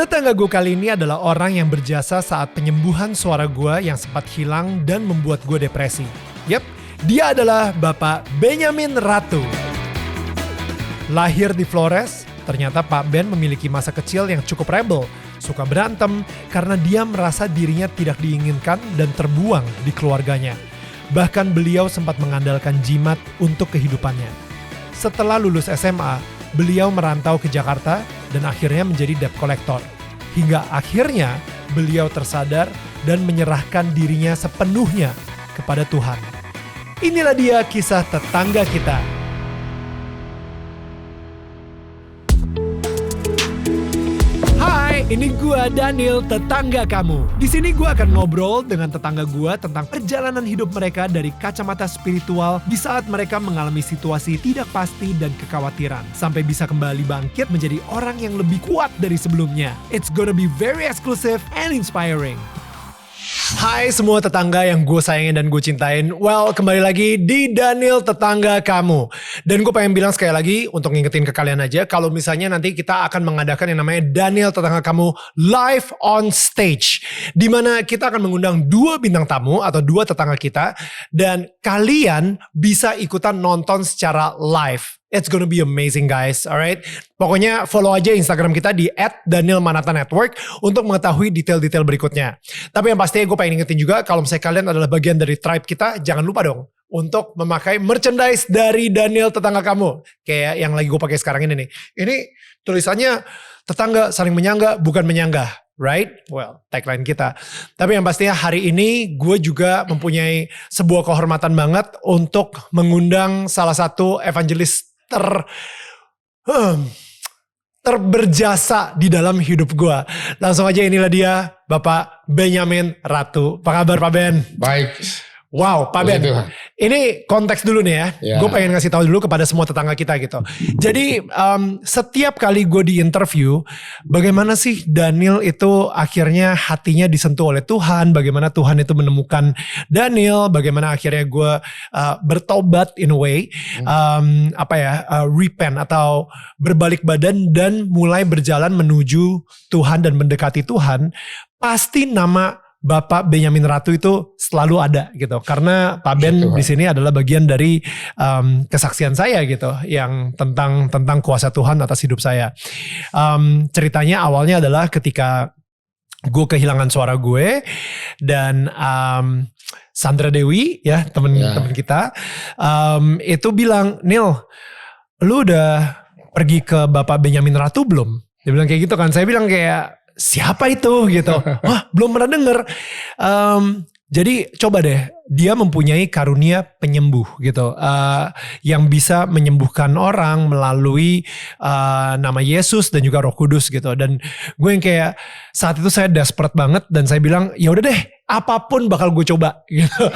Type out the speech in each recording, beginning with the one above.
Tetangga gue kali ini adalah orang yang berjasa saat penyembuhan suara gue yang sempat hilang dan membuat gue depresi. Yap, dia adalah Bapak Benyamin Ratu. Lahir di Flores, ternyata Pak Ben memiliki masa kecil yang cukup rebel, suka berantem karena dia merasa dirinya tidak diinginkan dan terbuang di keluarganya. Bahkan beliau sempat mengandalkan jimat untuk kehidupannya. Setelah lulus SMA, beliau merantau ke Jakarta dan akhirnya menjadi debt collector. Hingga akhirnya beliau tersadar dan menyerahkan dirinya sepenuhnya kepada Tuhan. Inilah dia kisah tetangga kita. Hai, ini gua Daniel, tetangga kamu. Di sini gua akan ngobrol dengan tetangga gua tentang perjalanan hidup mereka dari kacamata spiritual di saat mereka mengalami situasi tidak pasti dan kekhawatiran, sampai bisa kembali bangkit menjadi orang yang lebih kuat dari sebelumnya. It's gonna be very exclusive and inspiring. Hai semua tetangga yang gue sayangin dan gue cintain. Well, kembali lagi di Daniel Tetangga Kamu. Dan gue pengen bilang sekali lagi untuk ngingetin ke kalian aja, kalau misalnya nanti kita akan mengadakan yang namanya Daniel Tetangga Kamu live on stage, dimana kita akan mengundang 2 bintang tamu atau 2 tetangga kita, dan kalian bisa ikutan nonton secara live. It's gonna be amazing guys, alright? Pokoknya follow aja Instagram kita di @danielmanata_network untuk mengetahui detail-detail berikutnya. Tapi yang pasti gue pengen ingetin juga, kalau misalnya kalian adalah bagian dari tribe kita, jangan lupa dong untuk memakai merchandise dari Daniel Tetangga Kamu. Kayak yang lagi gue pakai sekarang ini nih. Ini tulisannya tetangga saling menyangga, bukan menyanggah. Right? Well, tagline kita. Tapi yang pastinya hari ini gue juga mempunyai sebuah kehormatan banget untuk mengundang salah satu evangelis terberjasa di dalam hidup gue. Langsung aja, inilah dia Bapak Benyamin Ratu. Apa kabar Pak Ben? Baik. Wow, Pak Ben, ini konteks dulu nih ya. Gue pengen ngasih tahu dulu kepada semua tetangga kita gitu. Jadi setiap kali gue di interview, bagaimana sih Daniel itu akhirnya hatinya disentuh oleh Tuhan, bagaimana Tuhan itu menemukan Daniel, bagaimana akhirnya gue bertobat in a way, repent atau berbalik badan dan mulai berjalan menuju Tuhan dan mendekati Tuhan. Pasti nama Bapak Benyamin Ratu itu selalu ada gitu, karena Pak Ben di sini adalah bagian dari kesaksian saya gitu, yang tentang kuasa Tuhan atas hidup saya. Ceritanya awalnya adalah ketika gue kehilangan suara gue dan Sandra Dewi ya temen kita itu bilang, Nil, lu udah pergi ke Bapak Benyamin Ratu belum? Dia bilang kayak gitu kan. Saya bilang kayak, siapa itu gitu? Wah, belum pernah denger. Jadi coba deh, dia mempunyai karunia penyembuh gitu, yang bisa menyembuhkan orang melalui nama Yesus dan juga Roh Kudus gitu. Dan gue yang kayak saat itu saya desperate banget dan saya bilang, ya udah deh, apapun bakal gue coba gitu.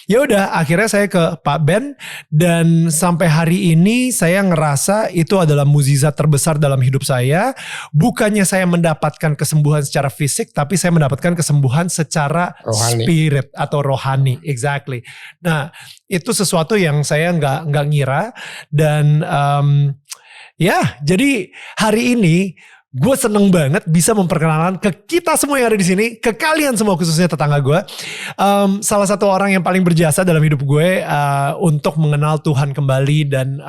Ya udah, akhirnya saya ke Pak Ben dan sampai hari ini saya ngerasa itu adalah mukjizat terbesar dalam hidup saya. Bukannya saya mendapatkan kesembuhan secara fisik, tapi saya mendapatkan kesembuhan secara rohani. Spirit atau rohani, exactly. Nah, itu sesuatu yang saya nggak ngira dan jadi hari ini gue seneng banget bisa memperkenalkan ke kita semua yang ada di sini, ke kalian semua khususnya tetangga gue, salah satu orang yang paling berjasa dalam hidup gue untuk mengenal Tuhan kembali dan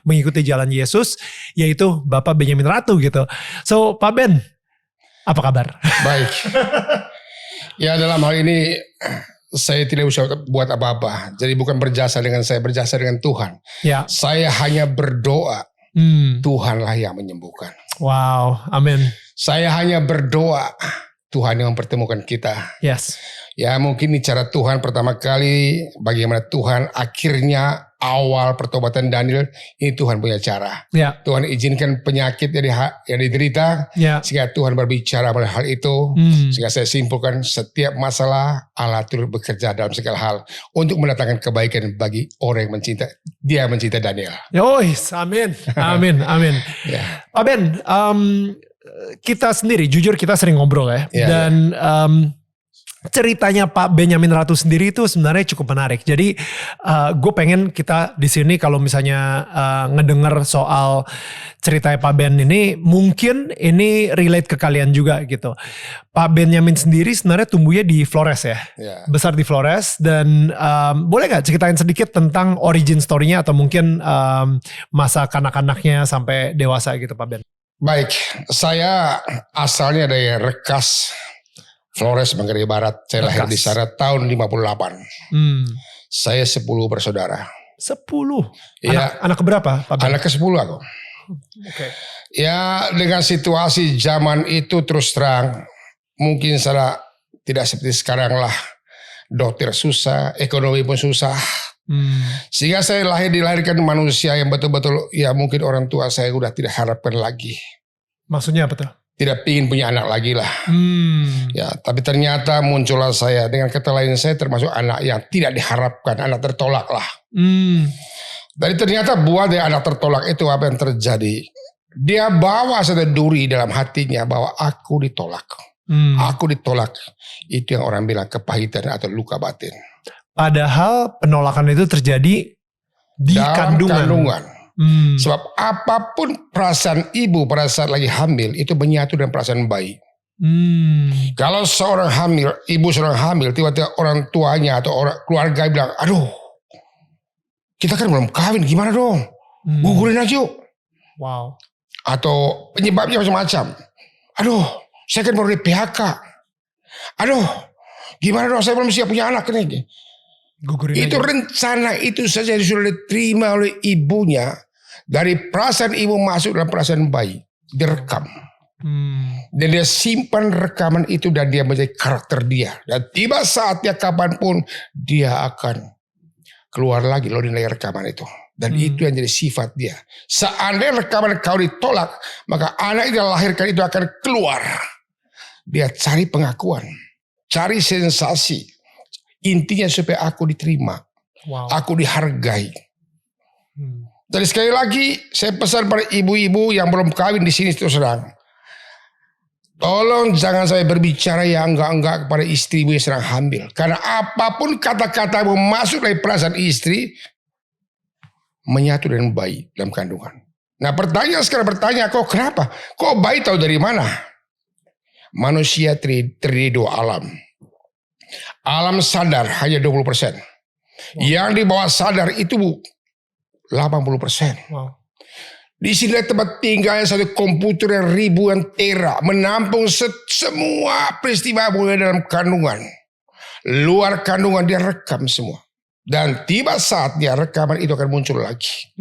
mengikuti jalan Yesus, yaitu Bapak Benyamin Ratu gitu. So Pak Ben, apa kabar? Baik. Ya, dalam hal ini saya tidak bisa buat apa-apa. Jadi bukan berjasa dengan saya, berjasa dengan Tuhan. Ya. Saya hanya berdoa. Tuhanlah yang menyembuhkan. Wow, amin. Saya hanya berdoa, Tuhan yang mempertemukan kita. Yes. Ya, mungkin ini cara Tuhan pertama kali, bagaimana Tuhan akhirnya awal pertobatan Daniel, ini Tuhan punya cara. Yeah. Tuhan izinkan penyakit yang diderita, sehingga Tuhan berbicara pada hal itu, sehingga saya simpulkan setiap masalah Allah turut bekerja dalam segala hal untuk mendatangkan kebaikan bagi orang yang mencintai. Dia mencintai Daniel. Yois, amin, amin, amin. Yeah. Pak Ben, kita sendiri, jujur kita sering ngobrol ya, dan ceritanya Pak Benyamin Ratu sendiri itu sebenarnya cukup menarik. Jadi gue pengen kita di sini kalau misalnya ngedenger soal ceritanya Pak Ben ini, mungkin ini relate ke kalian juga gitu. Pak Benyamin sendiri sebenarnya tumbuhnya di Flores ya, besar di Flores. Dan boleh gak ceritain sedikit tentang origin story-nya atau mungkin masa kanak-kanaknya sampai dewasa gitu Pak Ben? Baik, saya asalnya dari Rekas, Flores, Manggarai Barat. Saya lahir di sana tahun 58. Saya 10 bersaudara. 10? Anak keberapa Pak Ben? Anak ke-10 aku. Okay. Ya, dengan situasi zaman itu terus terang, mungkin salah tidak seperti sekarang lah. Dokter susah, ekonomi pun susah. Sehingga saya dilahirkan manusia yang betul-betul ya mungkin orang tua saya udah tidak harapkan lagi. Maksudnya apa tuh? Tidak ingin punya anak lagi lah. Ya, tapi ternyata muncullah saya dengan kata lain saya termasuk anak yang tidak diharapkan, anak tertolak lah. Dari ternyata buah dari anak tertolak itu apa yang terjadi? Dia bawa satu duri dalam hatinya bahwa aku ditolak. Aku ditolak. Itu yang orang bilang kepahitan atau luka batin. Padahal penolakan itu terjadi di dalam kandungan. Sebab apapun perasaan ibu pada saat lagi hamil itu menyatu dengan perasaan bayi. Kalau seorang hamil, ibu seorang hamil, tiba-tiba orang tuanya atau orang keluarga bilang, aduh, kita kan belum kawin, gimana dong? Gugurin aja yuk. Wow. Atau penyebabnya macam-macam. Aduh, saya kan baru di PHK. Aduh, gimana dong? Saya belum siap punya anak nih. Gugurin itu aja. Rencana itu saja sudah diterima oleh ibunya. Dari perasaan ibu masuk dalam perasaan bayi. Direkam. Dan dia simpan rekaman itu dan dia menjadi karakter dia. Dan tiba saatnya kapanpun dia akan keluar lagi loh dari rekaman itu. Dan itu yang jadi sifat dia. Seandainya rekaman kau ditolak, maka anak yang dilahirkan itu akan keluar. Dia cari pengakuan. Cari sensasi. Intinya supaya aku diterima. Aku dihargai. Jadi sekali lagi saya pesan pada ibu-ibu yang belum kawin di sini terus terang. Tolong jangan saya berbicara yang enggak-enggak kepada istri ibu yang sedang hamil. Karena apapun kata-kata masuk dari perasaan istri, menyatu dengan bayi dalam kandungan. Nah pertanyaan sekarang kok kenapa? Kok bayi tahu dari mana? Manusia terdiri dua alam. Alam sadar hanya 20%. Yang di bawah sadar itu 80%. Di sini tempat tinggalnya satu komputer yang ribuan tera menampung semua peristiwa dalam kandungan. Luar kandungan dia rekam semua. Dan tiba saatnya rekaman itu akan muncul lagi.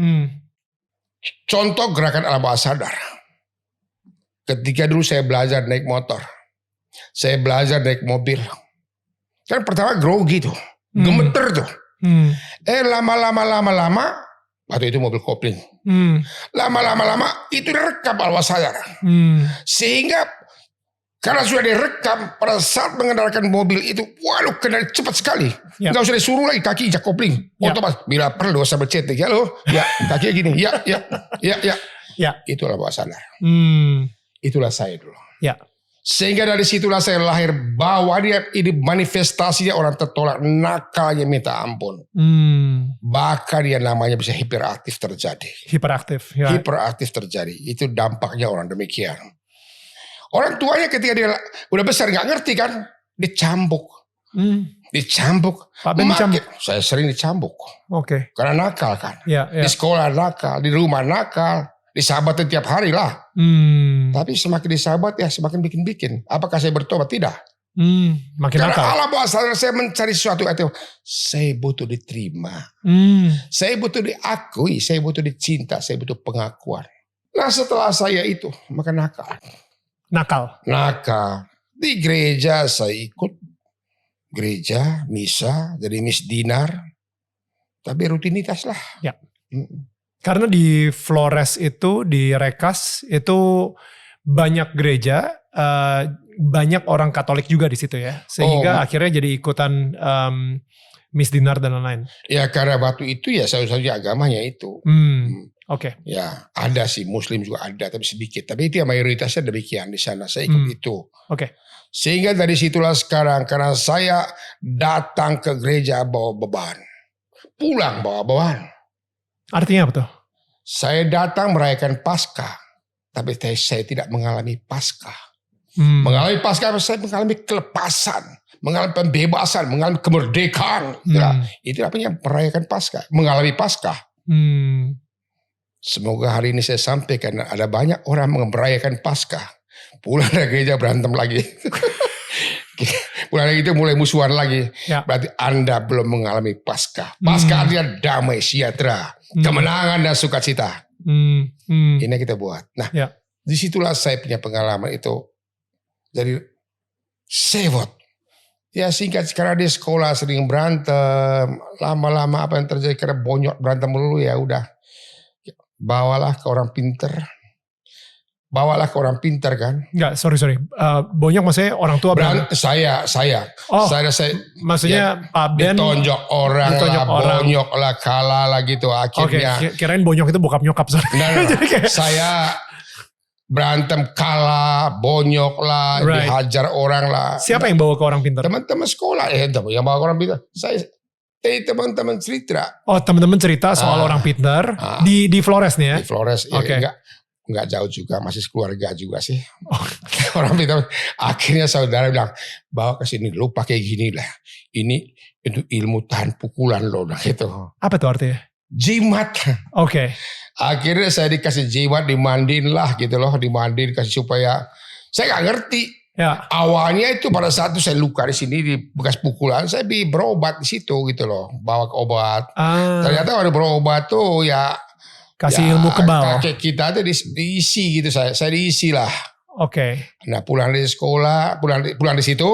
Contoh gerakan alam bawah sadar. Ketika dulu saya belajar naik motor. Saya belajar naik mobil. Kan pertama grogi tuh. Gemeter tuh. Lama-lama. Waktu itu mobil kopling. Lama-lama itu direkam bawah sadar. Sehingga karena sudah direkam pada saat mengendalikan mobil itu. Waduh kendali cepat sekali. Gak usah disuruh lagi kaki injak kopling. Otomatis bila perlu sambil cetek. Halo. Ya kaki gini. Ya. Itulah bawah sadar. Itulah saya dulu. Ya. Sehingga dari situlah saya lahir bahwa dia ini manifestasinya orang tertolak, nakalnya minta ampun. Bahkan dia namanya bisa hiperaktif terjadi. Hiperaktif terjadi. Itu dampaknya orang demikian. Orang tuanya ketika dia udah besar gak ngerti kan, dicambuk. Dicambuk. Saya sering dicambuk. Karena nakal kan. Di sekolah nakal, di rumah nakal. Disahabatin tiap hari lah. Tapi semakin disahabat ya semakin bikin-bikin. Apakah saya bertobat? Tidak. Makin karena nakal. Allah bahwa saya mencari sesuatu itu. Saya butuh diterima. Saya butuh diakui. Saya butuh dicinta. Saya butuh pengakuan. Nah setelah saya itu maka nakal. Di gereja saya ikut. Gereja, misa, jadi misdinar. Tapi rutinitas lah. Ya. Karena di Flores itu, di Rekas itu banyak gereja, banyak orang Katolik juga di situ ya. Sehingga akhirnya jadi ikutan misdinar dan lain-lain. Ya karena waktu itu ya satu-satunya agamanya itu. Oke. Ya, ada sih Muslim juga ada, tapi sedikit. Tapi itu yang mayoritasnya demikian di sana. Saya ikut itu. Oke. Sehingga dari situlah sekarang, karena saya datang ke gereja bawa beban, pulang bawa beban. Artinya apa tuh? Saya datang merayakan Paskah, tapi saya tidak mengalami Paskah. Mengalami Paskah, saya mengalami kelepasan, mengalami pembebasan, mengalami kemerdekaan. Itu namanya merayakan Paskah, mengalami Paskah. Semoga hari ini saya sampaikan ada banyak orang merayakan Paskah, pulang dari gereja berantem lagi. Pulang itu mulai musuhan lagi. Ya. Berarti Anda belum mengalami Paskah. Paskah artinya damai, sejahtera, kemenangan dan sukacita. Ini yang kita buat. Nah, disitulah saya punya pengalaman itu. Jadi sewot. Ya singkat, karena di sekolah sering berantem. Lama-lama apa yang terjadi karena bonyok berantem dulu ya udah. Bawalah ke orang pinter. Bawalah ke orang pintar kan? Enggak, sorry. Bonyok maksudnya orang tua saya. Oh, saya maksudnya ya, Pak Ben ditonjok orang lah, bonyok lah, kalah lah gitu. Akhirnya. Oke, kirain bonyok itu bokap nyokap. Nah, saya berantem kalah, bonyok lah, dihajar orang lah. Siapa yang bawa ke orang pintar? Teman-teman sekolah yang bawa ke orang pintar. Teman-teman cerita. Oh, teman-teman cerita soal orang pintar di Flores nih ya? Di Flores, ya enggak jauh juga, masih keluarga juga sih. Orang pintar. Akhirnya saudara bilang, bawa ke sini, lu pakai gini lah. Ini itu ilmu tahan pukulan lo, gitu. Apa tuh artinya? Jimat. Oke. Akhirnya saya dikasih jimat, dimandiin lah gitu loh, dimandiin kasih supaya saya nggak ngerti. Ya. Awalnya itu pada saat itu saya luka di sini di bekas pukulan, saya berobat di situ gitu loh, bawa ke obat. Ternyata ada berobat tuh ya. Kasih ilmu kebal. Kakek kita tuh diisi gitu, saya diisi lah. Oke. Nah pulang dari sekolah, pulang di situ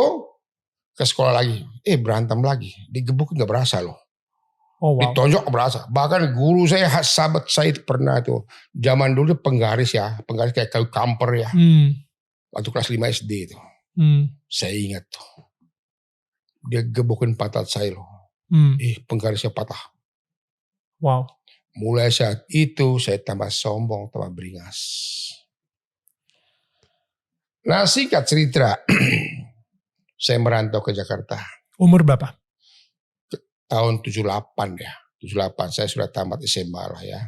ke sekolah lagi. Berantem lagi, digebuk nggak berasa loh. Oh, wow. Ditonjok nggak berasa. Bahkan guru saya, sahabat saya itu pernah tuh. Zaman dulu penggaris kayak kayu kamper ya. Waktu kelas 5 SD itu. Saya ingat tuh. Dia gebukin pantat saya loh. Penggarisnya patah. Wow. Mulai saat itu saya tambah sombong, tambah beringas. Nah singkat cerita, saya merantau ke Jakarta. Umur berapa? Tahun 78 ya. 78 saya sudah tamat SMA lah ya.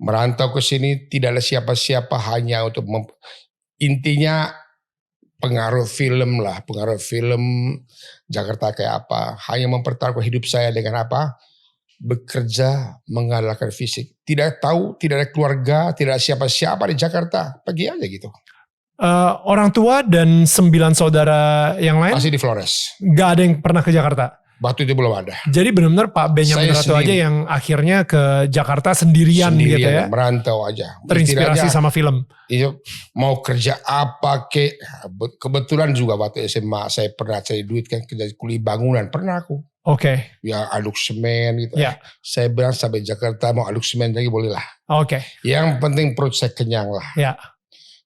Merantau ke sini tidak ada siapa-siapa, hanya untuk intinya pengaruh film Jakarta kayak apa. Hanya mempertaruhkan hidup saya dengan apa? Bekerja mengandalkan fisik. Tidak tahu, tidak ada keluarga, tidak ada siapa-siapa di Jakarta. Pergi aja gitu. Orang tua dan 9 saudara yang lain? Masih di Flores. Gak ada yang pernah ke Jakarta? Waktu itu belum ada. Jadi benar-benar Pak Benyamin Ratu aja yang akhirnya ke Jakarta sendirian gitu ya? Merantau aja. Terinspirasi sama film? Itu mau kerja apa kebetulan juga waktu SMA saya pernah cari duit kan, kerja kuli bangunan. Pernah aku. Oke. Ya aduk semen gitu. Yeah. Saya bilang sampai Jakarta mau aduk semen lagi boleh lah. Oke. Yang penting perut saya kenyang lah. Ya.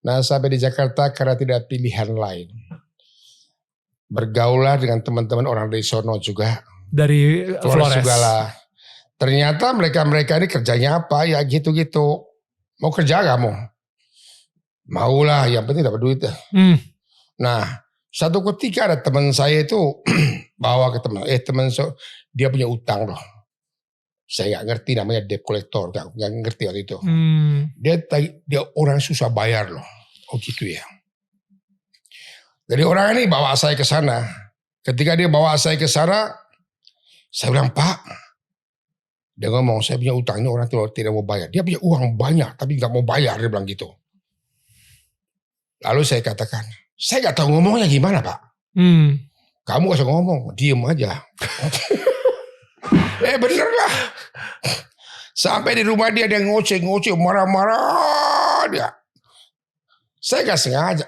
Nah sampai di Jakarta karena tidak pilihan lain. Bergaulah dengan teman-teman orang dari sono juga. Dari Flores juga lah. Ternyata mereka ini kerjanya apa ya gitu-gitu. Mau kerja gak mau? Maulah, yang penting dapat duit. Nah satu ketika ada teman saya itu bawa ke teman dia punya utang loh. Saya nggak ngerti namanya debt collector, nggak ngerti waktu itu. Dia orang susah bayar loh. Oh gitu ya. Jadi orang ini bawa saya ke sana. Ketika dia bawa saya ke sana, saya bilang, Pak, dia ngomong saya punya utang ini orang tidak mau bayar. Dia punya uang banyak tapi nggak mau bayar, dia bilang gitu. Lalu saya katakan, saya nggak tahu ngomongnya gimana Pak. Kamu gak usah ngomong, diem aja. Bener lah. Sampai di rumah dia ngoceh, marah-marah dia. Saya gak sengaja.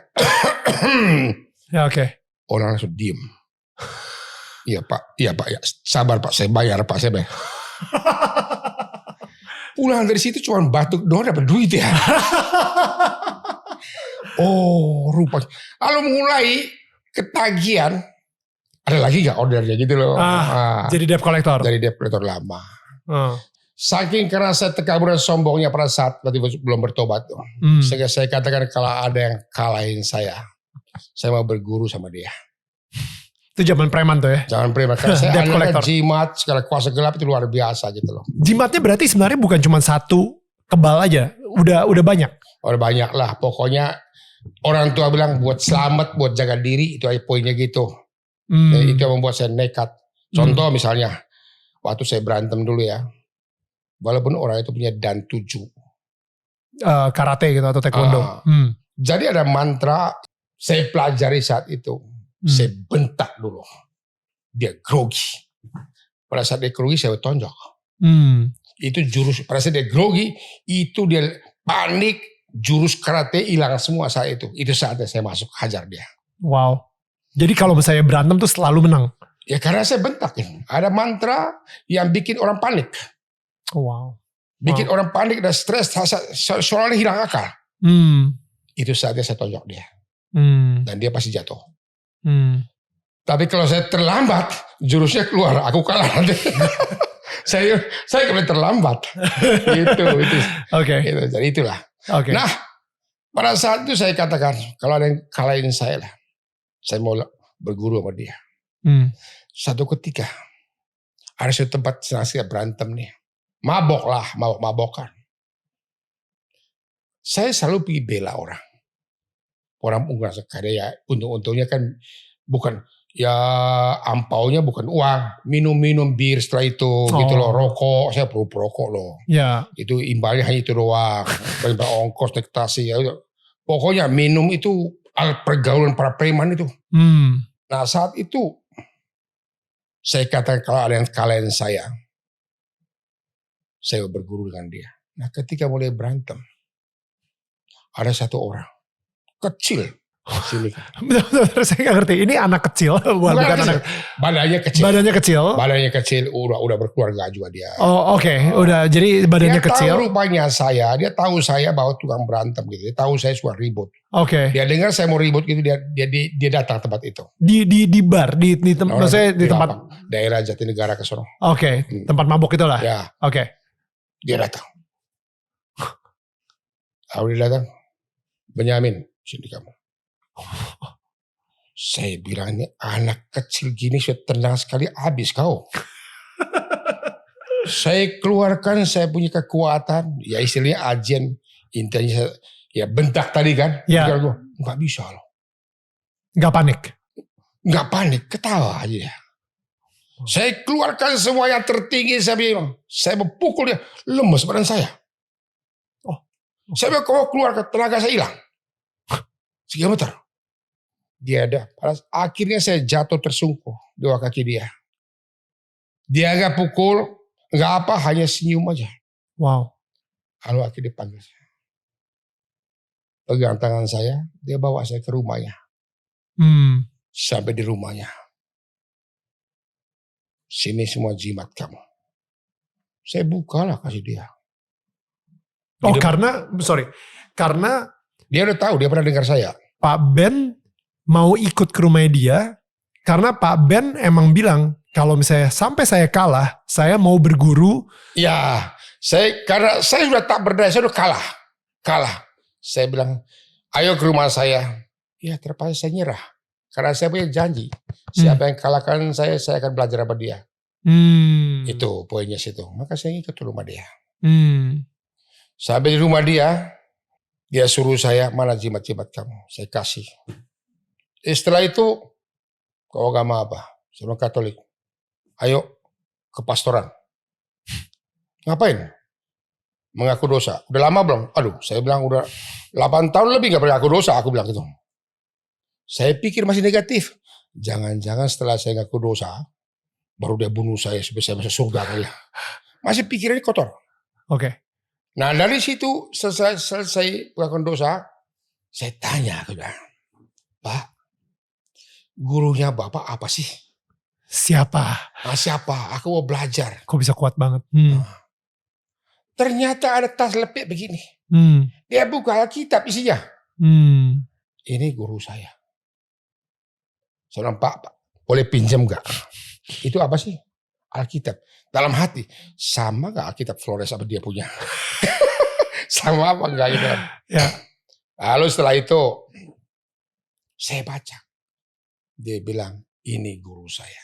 Ya oke. Orang langsung diem. Iya Pak, ya. Sabar Pak, saya bayar. Pulang dari situ cuma batuk doang dapat duit ya. Oh rupanya. Lalu mulai ketagihan. Ada lagi gak ordernya gitu loh. Jadi debt collector. Dari debt collector lama. Saking karena saya terkabur dan sombongnya pada saat belum bertobat. Sehingga saya katakan kalau ada yang kalahin saya mau berguru sama dia. Itu zaman preman tuh ya? Zaman preman. Karena saya anaknya jimat, segala kuasa gelap itu luar biasa gitu loh. Jimatnya berarti sebenarnya bukan cuma satu kebal aja, udah banyak? Udah banyak lah, pokoknya orang tua bilang buat selamat, buat jaga diri, itu aja poinnya gitu. Itu yang membuat saya nekat. Contoh misalnya, waktu saya berantem dulu ya, walaupun orang itu punya dan 7. Karate gitu atau taekwondo. Jadi ada mantra saya pelajari saat itu. Saya bentak dulu. Dia grogi. Pada saat dia grogi saya tonjok. Itu jurus. Pada saat dia grogi itu dia panik. Jurus karate hilang semua saat itu. Itu saatnya saya masuk hajar dia. Wow. Jadi kalau misalnya berantem tuh selalu menang? Ya karena saya bentak. Ada mantra yang bikin orang panik. Wow. Bikin orang panik dan stres, soalnya hilang akal. Itu saatnya saya tonjok dia. Dan dia pasti jatuh. Tapi kalau saya terlambat, jurusnya keluar, aku kalah nanti. saya kembali terlambat. Gitu. Oke. Gitu, jadi itulah. Okay. Nah, pada saat itu saya katakan, kalau ada yang kalahin saya lah, saya mau berguru sama dia. Satu ketika, ada suatu tempat senang berantem nih. Mabok-mabokan. Saya selalu pergi bela orang. Orang merasa kaya ya, untung-untungnya kan bukan, ya ampaunya bukan uang. Minum-minum bir setelah itu, gitu loh. Rokok, saya perlu perokok loh. Ya. Itu imbalnya hanya itu doang. Ongkos, nektasi. Ya. Pokoknya minum itu pergaulan para preman itu. Nah saat itu, saya katakan kalau ada yang kalahin saya berguru dengan dia. Nah ketika mulai berantem, ada satu orang kecil sini. Betul, saya nggak ngerti. Ini anak kecil, bukan kecil. anak. Badannya kecil, udah berkeluarga juga dia. Oh oke. Udah jadi badannya kecil. Dia tahu rupanya dia tahu saya bahwa tukang berantem gitu. Dia tahu saya suka ribut. Oke. Dia dengar saya mau ribut gitu, dia datang tempat itu. Di bar, maksudnya di tempat daerah Jatinegara ke sono. Oke. Tempat mabok itulah. Ya. Oke. Dia datang. Lalu dia datang, Benyamin, sini kamu. Saya bilang ini anak kecil gini sudah tenang sekali, habis kau. Saya keluarkan, saya punya kekuatan, ya istilahnya ajen, intinya ya bentak tadi kan. Ya. Nggak bisa loh. Nggak panik, ketawa aja. Saya keluarkan semua yang tertinggi, saya bilang, saya mau pukul dia, lemes badan saya. Saya bilang, kau keluarkan, tenaga saya hilang. 3 meter. Dia ada. Akhirnya saya jatuh tersungkur di bawah kaki dia. Dia gak pukul, gak apa, hanya senyum aja. Wow. Lalu akhirnya dipanggil saya. Pegang tangan saya, dia bawa saya ke rumahnya. Sampai di rumahnya. Sini semua jimat kamu. Saya bukalah kasih dia. Karena dia udah tahu, dia pernah dengar saya. Pak Ben mau ikut ke rumahnya dia karena Pak Ben emang bilang kalau misalnya sampai saya kalah, saya mau berguru. Ya, karena saya sudah tak berdaya, saya sudah kalah. Saya bilang, ayo ke rumah saya. Ya terpaksa saya nyerah. Karena saya punya janji. Siapa yang kalahkan saya akan belajar sama dia. Itu poinnya situ. Maka saya ikut ke rumah dia. Sampai di rumah dia suruh saya, mana jimat-jimat kamu? Saya kasih. Setelah itu, kau agama apa? Saya bilang Katolik. Ayo ke pastoran. Ngapain? Mengaku dosa. Udah lama belum? Aduh, saya bilang udah 8 tahun lebih gak mengaku dosa. Aku bilang gitu. Saya pikir masih negatif. Jangan-jangan setelah saya ngaku dosa, baru dia bunuh saya supaya saya masuk surga kali ya. Masih pikirannya kotor. Oke. Nah dari situ selesai pengakuan dosa, saya tanya ke dia, Pak, gurunya Bapak apa sih? Siapa? Siapa? Aku mau belajar. Kok bisa kuat banget? Ternyata ada tas lepek begini. Dia buka Alkitab isinya. Ini guru saya. Saya bilang, Pak, boleh pinjam gak? Itu apa sih? Alkitab. Dalam hati, sama gak Alkitab Flores apa dia punya? Sama apa enggak gitu. Ya. Lalu setelah itu, saya baca. Dia bilang, ini guru saya.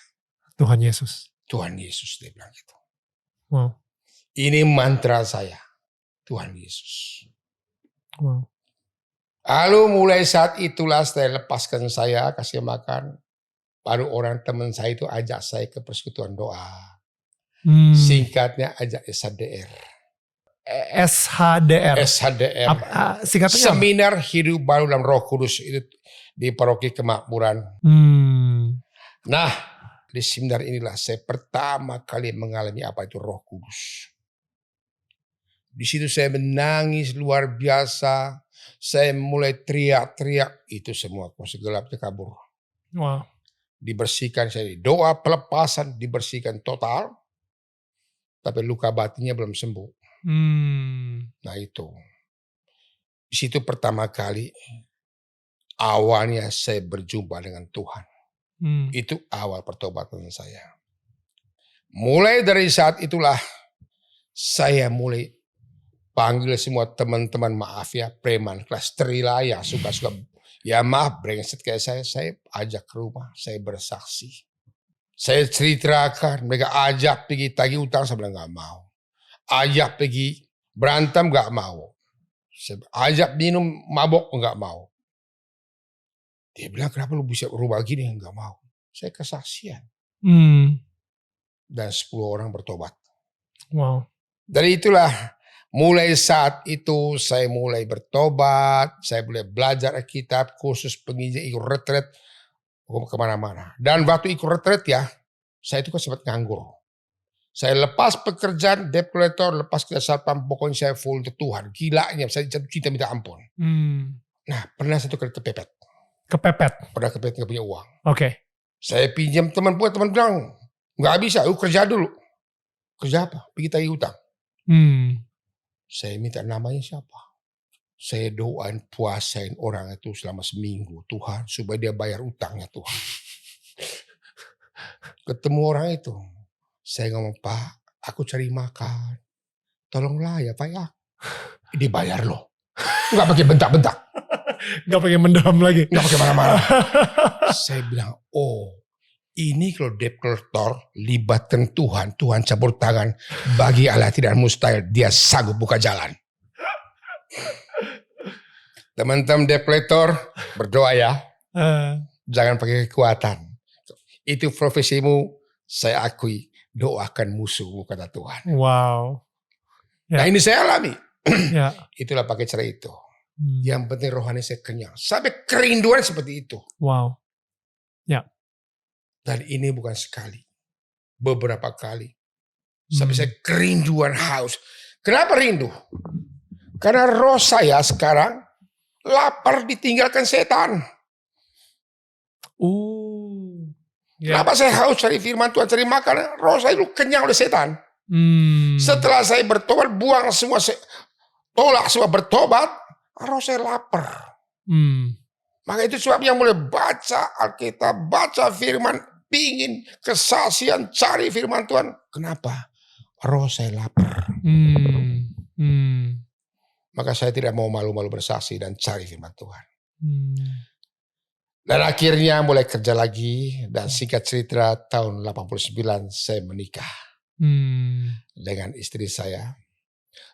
Tuhan Yesus. Tuhan Yesus, dia bilang gitu. Wow. Ini mantra saya. Tuhan Yesus. Wow. Lalu mulai saat itulah saya lepaskan saya, kasih makan. Baru orang teman saya itu ajak saya ke persekutuan doa. Singkatnya ajak SHDR. SHDR. SHDR. Singkatnya Seminar Hidup Baru dalam Roh Kudus itu di Paroki Kemakmuran. Nah, di seminar inilah saya pertama kali mengalami apa itu Roh Kudus. Di situ saya menangis luar biasa. Saya mulai teriak-teriak. Itu semua kuasa gelapnya kabur. Wow. Dibersihkan saya. Doa pelepasan dibersihkan total. Tapi luka batinnya belum sembuh. Nah itu. Di situ pertama kali awalnya saya berjumpa dengan Tuhan. Itu awal pertobatan saya. Mulai dari saat itulah saya mulai panggil semua teman-teman, maaf ya, preman kelas terila yang suka-suka, ya maaf brengsek kayak saya ajak ke rumah, saya bersaksi. Saya ceritakan, mereka ajak pergi tagih utang, saya bilang gak mau. Ajak pergi berantem gak mau. Ajak minum mabok gak mau. Dia bilang kenapa lu bisa berubah gini? Gak mau. Saya kesaksian. Dan 10 orang bertobat. Wow. Dari itulah mulai saat itu saya mulai bertobat. Saya mulai belajar Alkitab, khusus penginjil, ikut retret kemana-mana. Dan waktu ikut retret ya, saya itu kan sempat nganggur. Saya lepas pekerjaan debt collector, lepas kerja satpam, pokoknya saya full untuk Tuhan. Gilanya, saya jatuh cinta minta ampun. Nah, pernah satu kali kepepet. Pernah kepepet gak punya uang. Oke. Saya pinjam teman bilang, gak bisa, lu kerja dulu. Kerja apa? Pergi tagih utang. Saya minta namanya siapa. Saya doain, puasain orang itu selama seminggu. Tuhan, supaya dia bayar utangnya Tuhan. Ketemu orang itu. Saya ngomong, Pak, aku cari makan. Tolonglah ya Pak ya. Dibayar loh. Gak pakai bentak-bentak. Gak pakai mendam lagi. Gak pakai marah-marah. Saya bilang, oh ini kalau debt collector libatkan Tuhan. Tuhan campur tangan. Bagi Allah tidak mustahil. Dia sanggup buka jalan. Teman-teman debt collector berdoa ya. Jangan pakai kekuatan. Itu profesimu, saya akui. Doakan musuhmu kata Tuhan. Wow. Ya. Nah ini saya alami. Ya. Itulah pakai cara itu. Yang penting rohani saya kenyang. Sampai kerinduan seperti itu. Wow. Ya. Dan ini bukan sekali. Beberapa kali. Sampai saya kerinduan haus. Kenapa rindu? Karena roh saya sekarang lapar ditinggalkan setan. Ya. Kenapa saya haus cari firman Tuhan, cari makan? Roh saya itu kenyang oleh setan. Setelah saya bertobat, buang semua, tolak semua bertobat, roh saya lapar. Maka itu sebabnya mulai baca Alkitab, baca firman, pingin kesaksian, cari firman Tuhan. Kenapa? Roh saya lapar. Maka saya tidak mau malu-malu bersaksi dan cari firman Tuhan. Dan akhirnya mulai kerja lagi. Dan singkat cerita tahun 89 saya menikah. Dengan istri saya.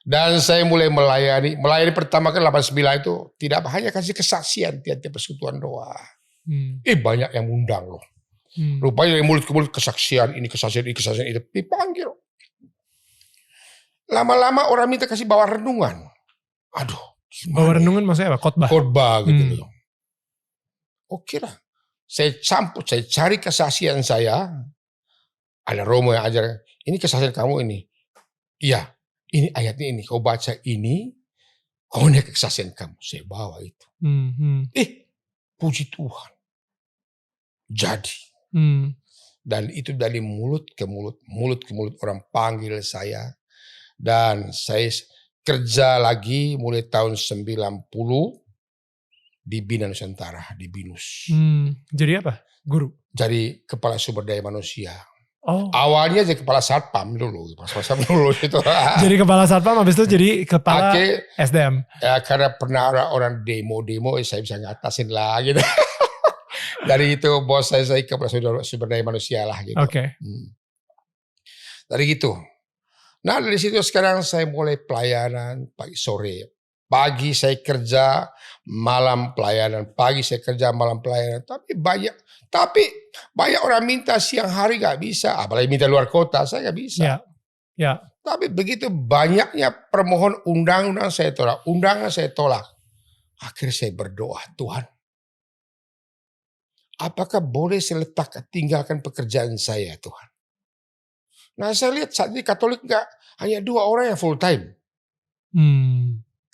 Dan saya mulai melayani. Melayani pertama kali 89 itu tidak hanya kasih kesaksian tiap-tiap persekutuan doa. Banyak yang undang loh. Rupanya dari mulut ke mulut kesaksian ini, kesaksian itu. Dipanggil. Lama-lama orang minta kasih bawa renungan. Aduh. Bawa renungan maksudnya apa? Khotbah? Khotbah gitu loh. Oke lah. Saya campur, saya cari kesaksian saya. Ada Romo yang ajar, ini kesaksian kamu ini. Iya, ini ayatnya ini. Kau baca ini, kau naik kesaksian kamu. Saya bawa itu. Puji Tuhan. Jadi. Dan itu dari mulut ke mulut orang panggil saya. Dan saya kerja lagi mulai tahun 90. Di Bina Nusantara, di BINUS. Jadi apa? Guru? Jadi kepala sumber daya manusia. Oh. Awalnya jadi kepala satpam dulu, gitu. Jadi kepala satpam, habis itu jadi kepala SDM. Ya karena pernah orang demo, saya bisa ngatasin lah gitu. Dari itu bos saya kepala sumber daya manusia lah gitu. Oke. Dari gitu. Nah dari situ sekarang saya mulai pelayanan pagi sore. Pagi saya kerja, malam pelayanan. Pagi saya kerja, malam pelayanan. Tapi banyak orang minta siang hari gak bisa. Apalagi minta luar kota, saya gak bisa. Ya. Tapi begitu banyaknya permohon undang-undang saya tolak. Undangan saya tolak. Akhirnya saya berdoa, Tuhan, apakah boleh saya tinggalkan pekerjaan saya, Tuhan? Nah saya lihat saat ini Katolik hanya 2 orang yang full time.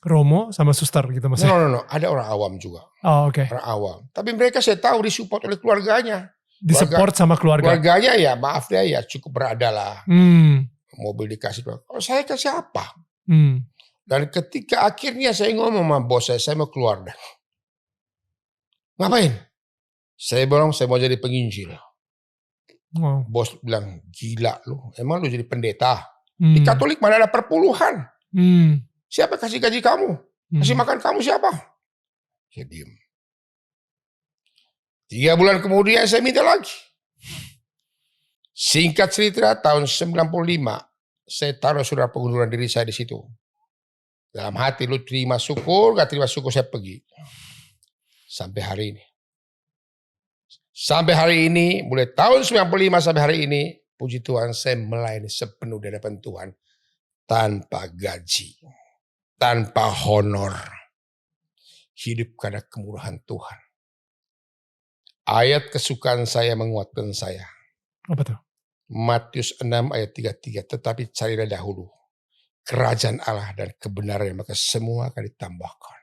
Romo sama suster gitu maksudnya? No. Ada orang awam juga. Oh oke. Orang awam. Tapi mereka saya tahu disupport oleh keluarganya. Disupport sama keluarga? Keluarganya ya maaf deh ya cukup berada lah. Mobil dikasih. Kalau saya kasih apa? Dan ketika akhirnya saya ngomong sama bos saya mau keluar dah. Ngapain? Saya bilang saya mau jadi penginjil. Wow. Bos bilang gila lu. Emang lu jadi pendeta? Di Katolik mana ada perpuluhan? Siapa kasih gaji kamu? Kasih makan kamu siapa? Saya diem. 3 bulan kemudian saya minta lagi. Singkat cerita tahun 95 saya taruh surat pengunduran diri saya di situ. Dalam hati lu terima syukur, gak terima syukur saya pergi. Sampai hari ini. Sampai hari ini, mulai tahun 95 sampai hari ini, puji Tuhan saya melayani sepenuh di hadapan Tuhan. Tanpa gaji. Tanpa honor. Hidup karena kemurahan Tuhan. Ayat kesukaan saya menguatkan saya. Apa tuh? Matius 6 ayat 33. Tetapi carilah dahulu kerajaan Allah dan kebenaran, maka semua akan ditambahkan.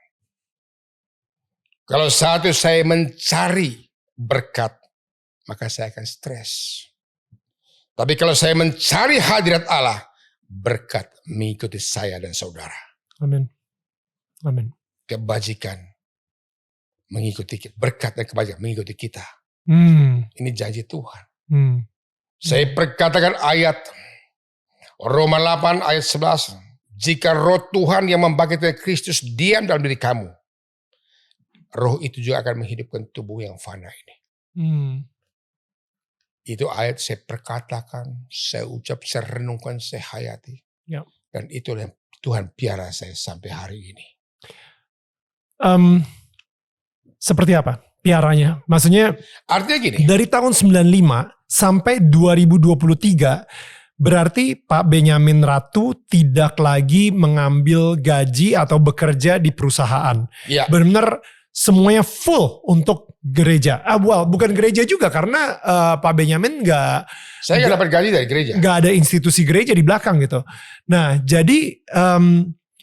Kalau satu saya mencari berkat, maka saya akan stres. Tapi kalau saya mencari hadirat Allah, berkat mengikuti saya dan saudara. Amin. Kebajikan mengikuti kita. Berkat dan kebajikan mengikuti kita. Ini janji Tuhan. Saya perkatakan ayat Roma 8 ayat 11. Jika roh Tuhan yang membangkitkan Kristus diam dalam diri kamu, roh itu juga akan menghidupkan tubuh yang fana ini. Itu ayat saya perkatakan, saya ucap, saya renungkan, saya hayati. Dan itulah yang Tuhan piara saya sampai hari ini. Seperti apa piaranya? Maksudnya artinya gini. Dari tahun 95 sampai 2023 berarti Pak Benyamin Ratu tidak lagi mengambil gaji atau bekerja di perusahaan. Ya. Benar semuanya full untuk gereja. Bukan gereja juga karena Pak Benyamin saya nggak dapat gaji dari gereja. Nggak ada institusi gereja di belakang gitu. Nah, jadi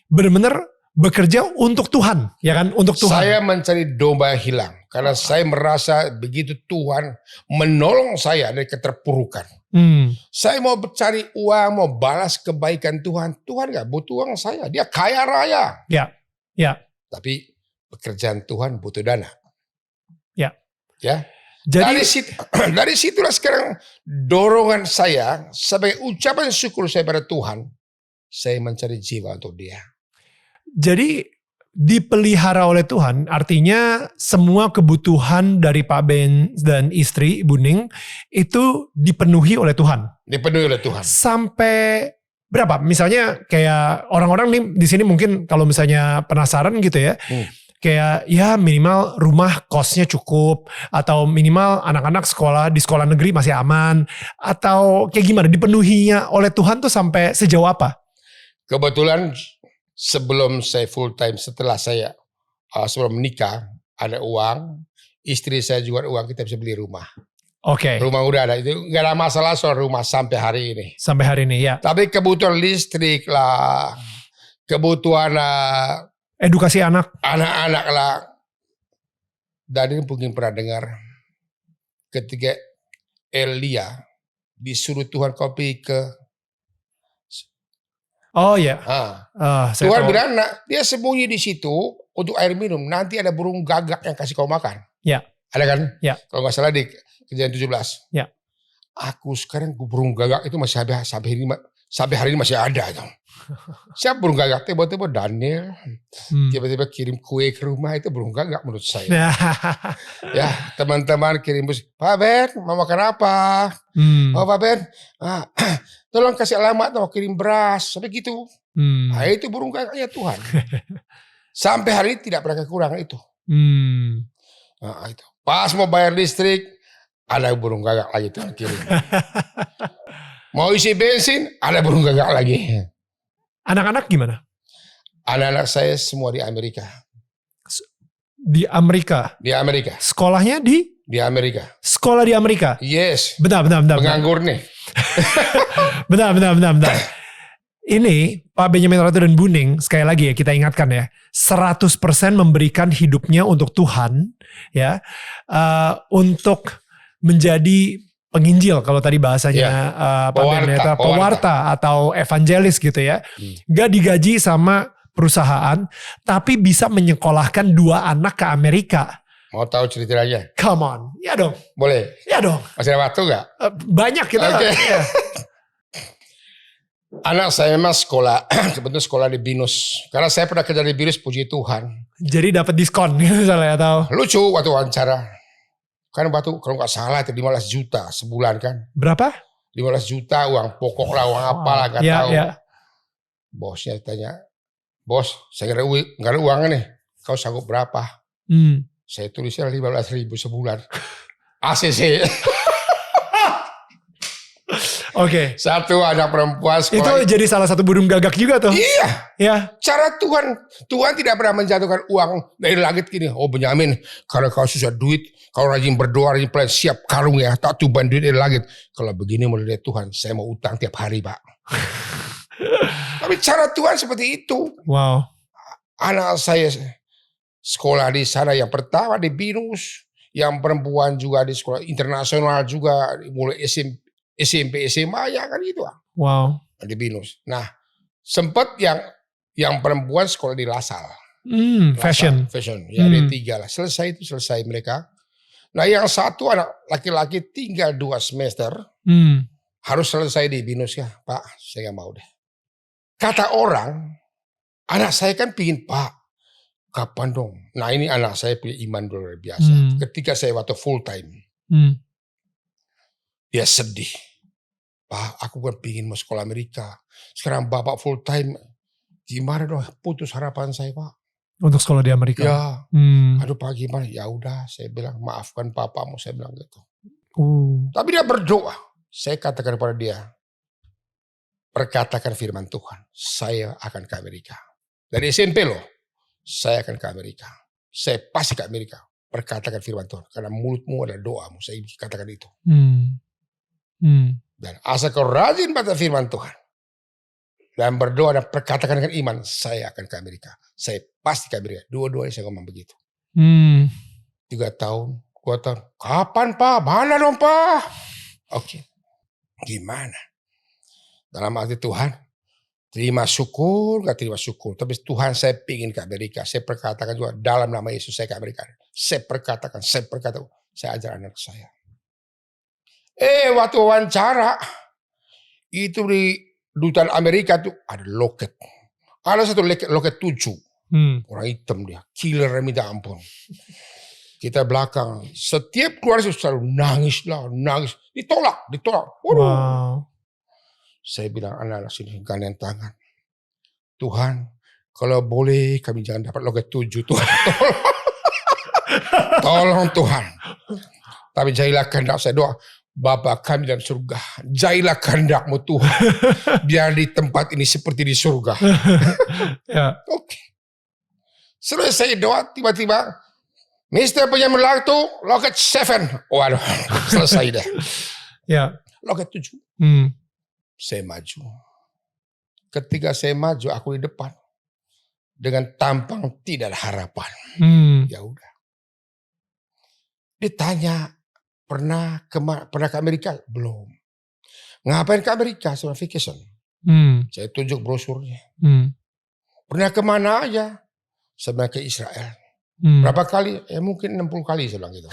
benar-benar bekerja untuk Tuhan, ya kan? Untuk Tuhan. Saya mencari domba yang hilang karena saya merasa begitu Tuhan menolong saya dari keterpurukan. Saya mau cari uang, mau balas kebaikan Tuhan. Tuhan nggak butuh uang saya, Dia kaya raya. Ya. Tapi pekerjaan Tuhan butuh dana. Ya. Jadi dari situlah sekarang dorongan saya sebagai ucapan syukur saya pada Tuhan, saya mencari jiwa untuk Dia. Jadi dipelihara oleh Tuhan, artinya semua kebutuhan dari Pak Ben dan istri Ibu Ning itu dipenuhi oleh Tuhan. Dipenuhi oleh Tuhan. Sampai berapa? Misalnya kayak orang-orang nih di sini mungkin kalau misalnya penasaran gitu ya. Kayak ya minimal rumah kosnya cukup, atau minimal anak-anak sekolah di sekolah negeri masih aman, atau kayak gimana dipenuhinya oleh Tuhan tuh sampai sejauh apa? Kebetulan sebelum saya full time, setelah saya sebelum menikah ada uang, istri saya juga ada uang, kita bisa beli rumah. Oke. Rumah udah ada, itu gak ada masalah soal rumah sampai hari ini. Sampai hari ini ya. Tapi kebutuhan listrik lah, kebutuhan edukasi anak-anak lah. Dan ini mungkin pernah dengar ketika Elia disuruh Tuhan kau pergi ke Tuhan bilang dia sembunyi di situ untuk air minum. Nanti ada burung gagak yang kasih kau makan. Ya. Ada kan? Ya. Kalau nggak salah di Kejadian 17. Ya. Aku sekarang burung gagak itu masih ada sampai hari ini masih ada. Siapa burung gagak? Tiba-tiba Daniel, tiba-tiba kirim kue ke rumah, itu burung gagak menurut saya. Ya, teman-teman kirim bus, Pak Ben mau makan apa? Oh Pak Ben, tolong kasih alamat, mau kirim beras, sampai gitu. Nah, itu burung gagaknya Tuhan. Sampai hari ini tidak pernah kekurangan itu. Nah, itu. Pas mau bayar listrik, ada burung gagak lagi Tuhan kirim. Mau isi bensin, ada burung gagak lagi. Anak-anak gimana? Anak-anak saya semua di Amerika. Di Amerika? Di Amerika. Sekolahnya di? Di Amerika. Sekolah di Amerika? Yes. Bentar. Penganggur nih. Bentar. Ini Pak Benyamin Ratu dan Buning, sekali lagi ya kita ingatkan ya, 100% memberikan hidupnya untuk Tuhan, ya, untuk menjadi penginjil kalau tadi bahasanya pewarta atau evangelis gitu ya. Gak digaji sama perusahaan, tapi bisa menyekolahkan 2 anak ke Amerika. Mau tahu ceritanya? Come on, ya dong. Boleh? Ya dong. Masih ada waktu gak? Banyak kita. Okay. Ya. Anak saya memang sekolah, kebetulan sekolah di BINUS. Karena saya pernah kerja di BINUS, puji Tuhan. Jadi dapat diskon misalnya atau? Lucu waktu wawancara. Kan waktu kalau nggak salah itu 15 juta sebulan kan. Berapa? 15 juta uang pokok lah, uang apalah nggak tahu. Ya. Bosnya tanya, bos saya nggak ada uang nih, kau sanggup berapa? Saya tulisnya 15.000 sebulan. ACC. Oke. Satu anak perempuan sekolah. Itu jadi salah satu burung gagak juga tuh. Iya. Ya. Cara Tuhan tidak pernah menjatuhkan uang dari langit gini. Oh Benyamin, kalau kau susah duit, kau rajin berdoa, rajin pelayan, siap karung ya, tak tuban duit dari langit. Kalau begini mulai dari Tuhan, saya mau utang tiap hari Pak. Tapi cara Tuhan seperti itu. Wow. Anak saya sekolah di sana yang pertama di BINUS, yang perempuan juga di sekolah internasional juga, mulai SMP, SMA ya kan gitu. Wow. Di BINUS. Nah, sempat yang perempuan sekolah di LaSalle. Fashion. Ya ada 3 lah. Selesai mereka. Nah, yang satu anak laki-laki tinggal 2 semester. Harus selesai di BINUS ya. Pak, saya gak mau deh. Kata orang, anak saya kan pingin, Pak, kapan dong? Nah, ini anak saya punya iman luar biasa. Ketika saya waktu full time. Dia sedih. Pak, aku kan pingin mau sekolah Amerika. Sekarang Bapak full time. Gimana dong? Putus harapan saya, Pak. Untuk sekolah di Amerika? Ya. Aduh Pak, gimana? Ya udah, saya bilang maafkan papamu, saya bilang gitu. Tapi dia berdoa. Saya katakan kepada dia, perkatakan firman Tuhan. Saya akan ke Amerika. Dari SMP loh. Saya akan ke Amerika. Saya pasti ke Amerika. Perkatakan firman Tuhan. Karena mulutmu adalah doamu. Saya katakan itu. Dan asal kau rajin baca firman Tuhan dan berdoa dan perkatakan dengan iman, saya akan ke Amerika. Saya pasti ke Amerika. Dua-duanya saya ngomong begitu. 3 tahun, 2 tahun. Kapan Pak? Mana dong Pak? Oke. Gimana? Dalam hati Tuhan, terima syukur, gak terima syukur. Tapi Tuhan saya ingin ke Amerika. Saya perkatakan juga dalam nama Yesus saya ke Amerika. Saya perkatakan. Saya ajar anak saya. Waktu wawancara itu di dutaan Amerika tuh ada loket. Ada satu loket 7. Orang hitam dia, killer minta ampun. Kita belakang, setiap keluar itu selalu nangis. Ditolak. Waduh. Wow. Saya bilang anak-anak sini gandeng tangan. Tuhan, kalau boleh kami jangan dapat loket 7 Tuhan. Tolong Tuhan. Tapi jadilah kehendak saya doa. Bapa kami dalam surga, jadilah kehendak-Mu Tuhan, biar di tempat ini seperti di surga. Ya. Oke. Selesai doa, tiba-tiba Mr. Benyamin Ratu, loket 7. Waduh, selesai deh. Ya. Loket 7. Saya maju. Ketika saya maju, aku di depan dengan tampang tidak ada harapan. Ya udah. Ditanya, Pernah ke Amerika? Belum. Ngapain ke Amerika? Sama vacation. Saya tunjuk brosurnya. Pernah kemana aja? Saya ke Israel. Berapa kali? Mungkin 60 kali saya bilang gitu.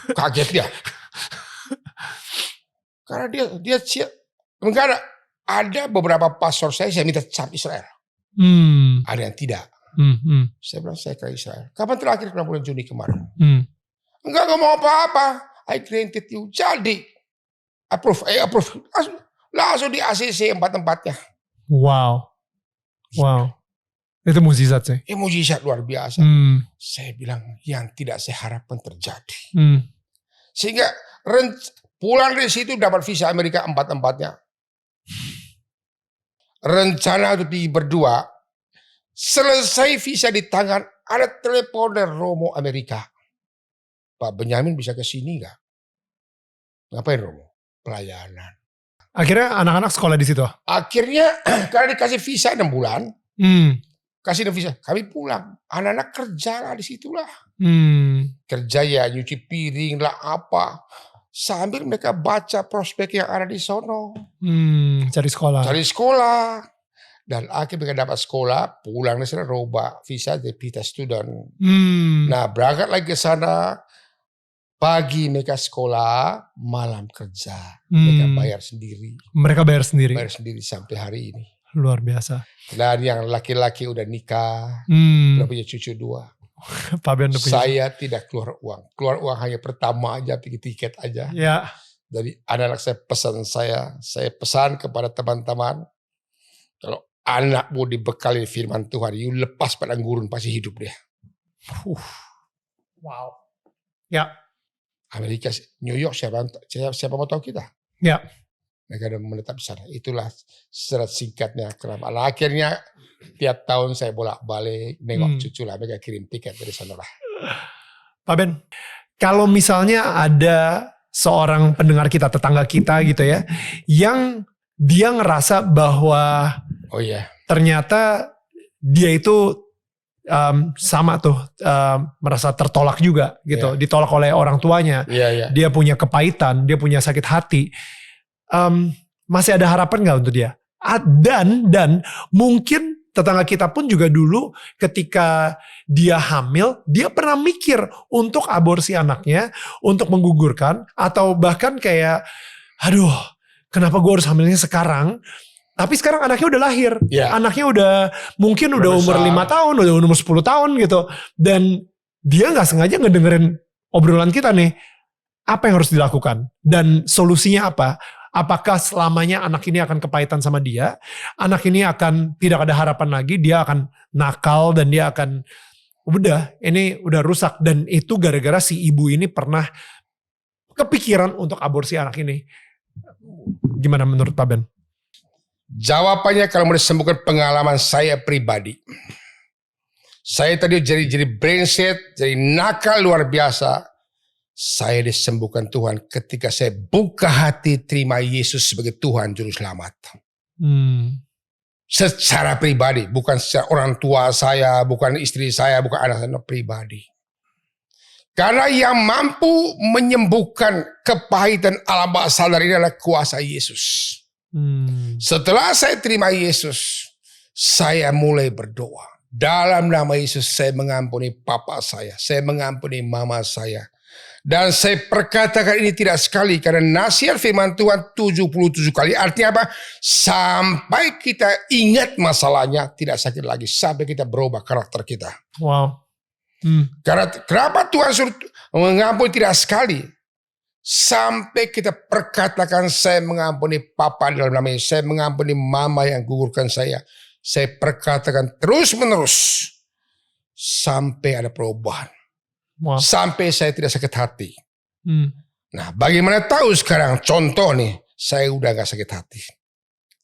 Kaget dia. Karena dia siap. Enggak ada beberapa pastor saya minta cap Israel. Ada yang tidak. Saya bilang saya ke Israel. Kapan terakhir bulan Juni kemarin? Enggak mau apa-apa. I granted you. Jadi approve. Langsung di ACC 4 tempatnya. Wow. Itu mukjizat sih. Mukjizat luar biasa. Saya bilang yang tidak saya harapkan terjadi. Sehingga pulang dari situ dapat visa Amerika 4 tempatnya. Rencana untuk pergi berdua. Selesai visa di tangan, ada telepon dari Romo Amerika. Pak Benyamin bisa ke sini nggak? Ngapain Romo? Pelayanan. Akhirnya anak-anak sekolah di situ? Akhirnya karena dikasih visa 6 bulan. Kasih visa, kami pulang. Anak-anak kerja lah di situlah. Kerja ya, nyuci piring lah apa. Sambil mereka baca prospek yang ada di sono. Cari sekolah. Dan akhirnya mereka dapat sekolah, pulang dari sana roba visa deputy student. Nah berangkat lagi ke sana, pagi mereka sekolah, malam kerja. Mereka bayar sendiri. Bayar sendiri sampai hari ini. Luar biasa. Dan yang laki-laki udah nikah, udah punya cucu 2. Saya tidak keluar uang. Keluar uang hanya pertama aja, pergi tiket aja. Ya. Jadi anak-anak saya pesan kepada teman-teman, kalau anak mau dibekali firman Tuhan, you lepas padang gurun pasti hidup dia. Wow. Ya. Amerika, New York, siapa mau tahu kita? Ya. Mereka udah menetap di sana. Itulah serat singkatnya. Kenapa? Nah, akhirnya tiap tahun saya bolak-balik nengok cucu lah. Mereka kirim tiket dari sana lah. Pak Ben, kalau misalnya ada seorang pendengar kita, tetangga kita gitu ya, yang dia ngerasa bahwa ternyata dia itu sama tuh merasa tertolak juga gitu, ditolak oleh orang tuanya, dia punya kepahitan, dia punya sakit hati. Masih ada harapan gak untuk dia? Dan mungkin tetangga kita pun juga dulu ketika dia hamil, dia pernah mikir untuk aborsi anaknya, untuk menggugurkan, atau bahkan kayak, aduh kenapa gue harus hamilnya sekarang? Tapi sekarang anaknya udah lahir, anaknya mungkin udah umur 5 tahun, udah umur 10 tahun gitu. Dan dia gak sengaja ngedengerin obrolan kita nih. Apa yang harus dilakukan? Dan solusinya apa? Apakah selamanya anak ini akan kepahitan sama dia? Anak ini akan tidak ada harapan lagi, dia akan nakal dan dia akan ini udah rusak. Dan itu gara-gara si ibu ini pernah kepikiran untuk aborsi anak ini. Gimana menurut Pak Ben? Jawabannya kalau mau disembuhkan pengalaman saya pribadi. Saya tadi jadi brengsek, jadi nakal luar biasa. Saya disembuhkan Tuhan ketika saya buka hati terima Yesus sebagai Tuhan Juru Selamat. Secara pribadi, bukan secara orang tua saya, bukan istri saya, bukan anak saya, pribadi. Karena yang mampu menyembuhkan kepahitan alam bawah sadar ini adalah kuasa Yesus. Setelah saya terima Yesus, saya mulai berdoa. Dalam nama Yesus saya mengampuni papa saya mengampuni mama saya. Dan saya perkatakan ini tidak sekali, karena nasihat firman Tuhan 77 kali. Artinya apa? Sampai kita ingat masalahnya, tidak sakit lagi. Sampai kita berubah karakter kita. Wow. Karena kenapa Tuhan suruh mengampuni tidak sekali? Sampai kita perkatakan saya mengampuni papa dalam nama Yesus. Saya mengampuni mama yang gugurkan saya. Saya perkatakan terus menerus. Sampai ada perubahan. Wow. Sampai saya tidak sakit hati. Nah, bagaimana tahu sekarang? Contoh nih, saya udah gak sakit hati.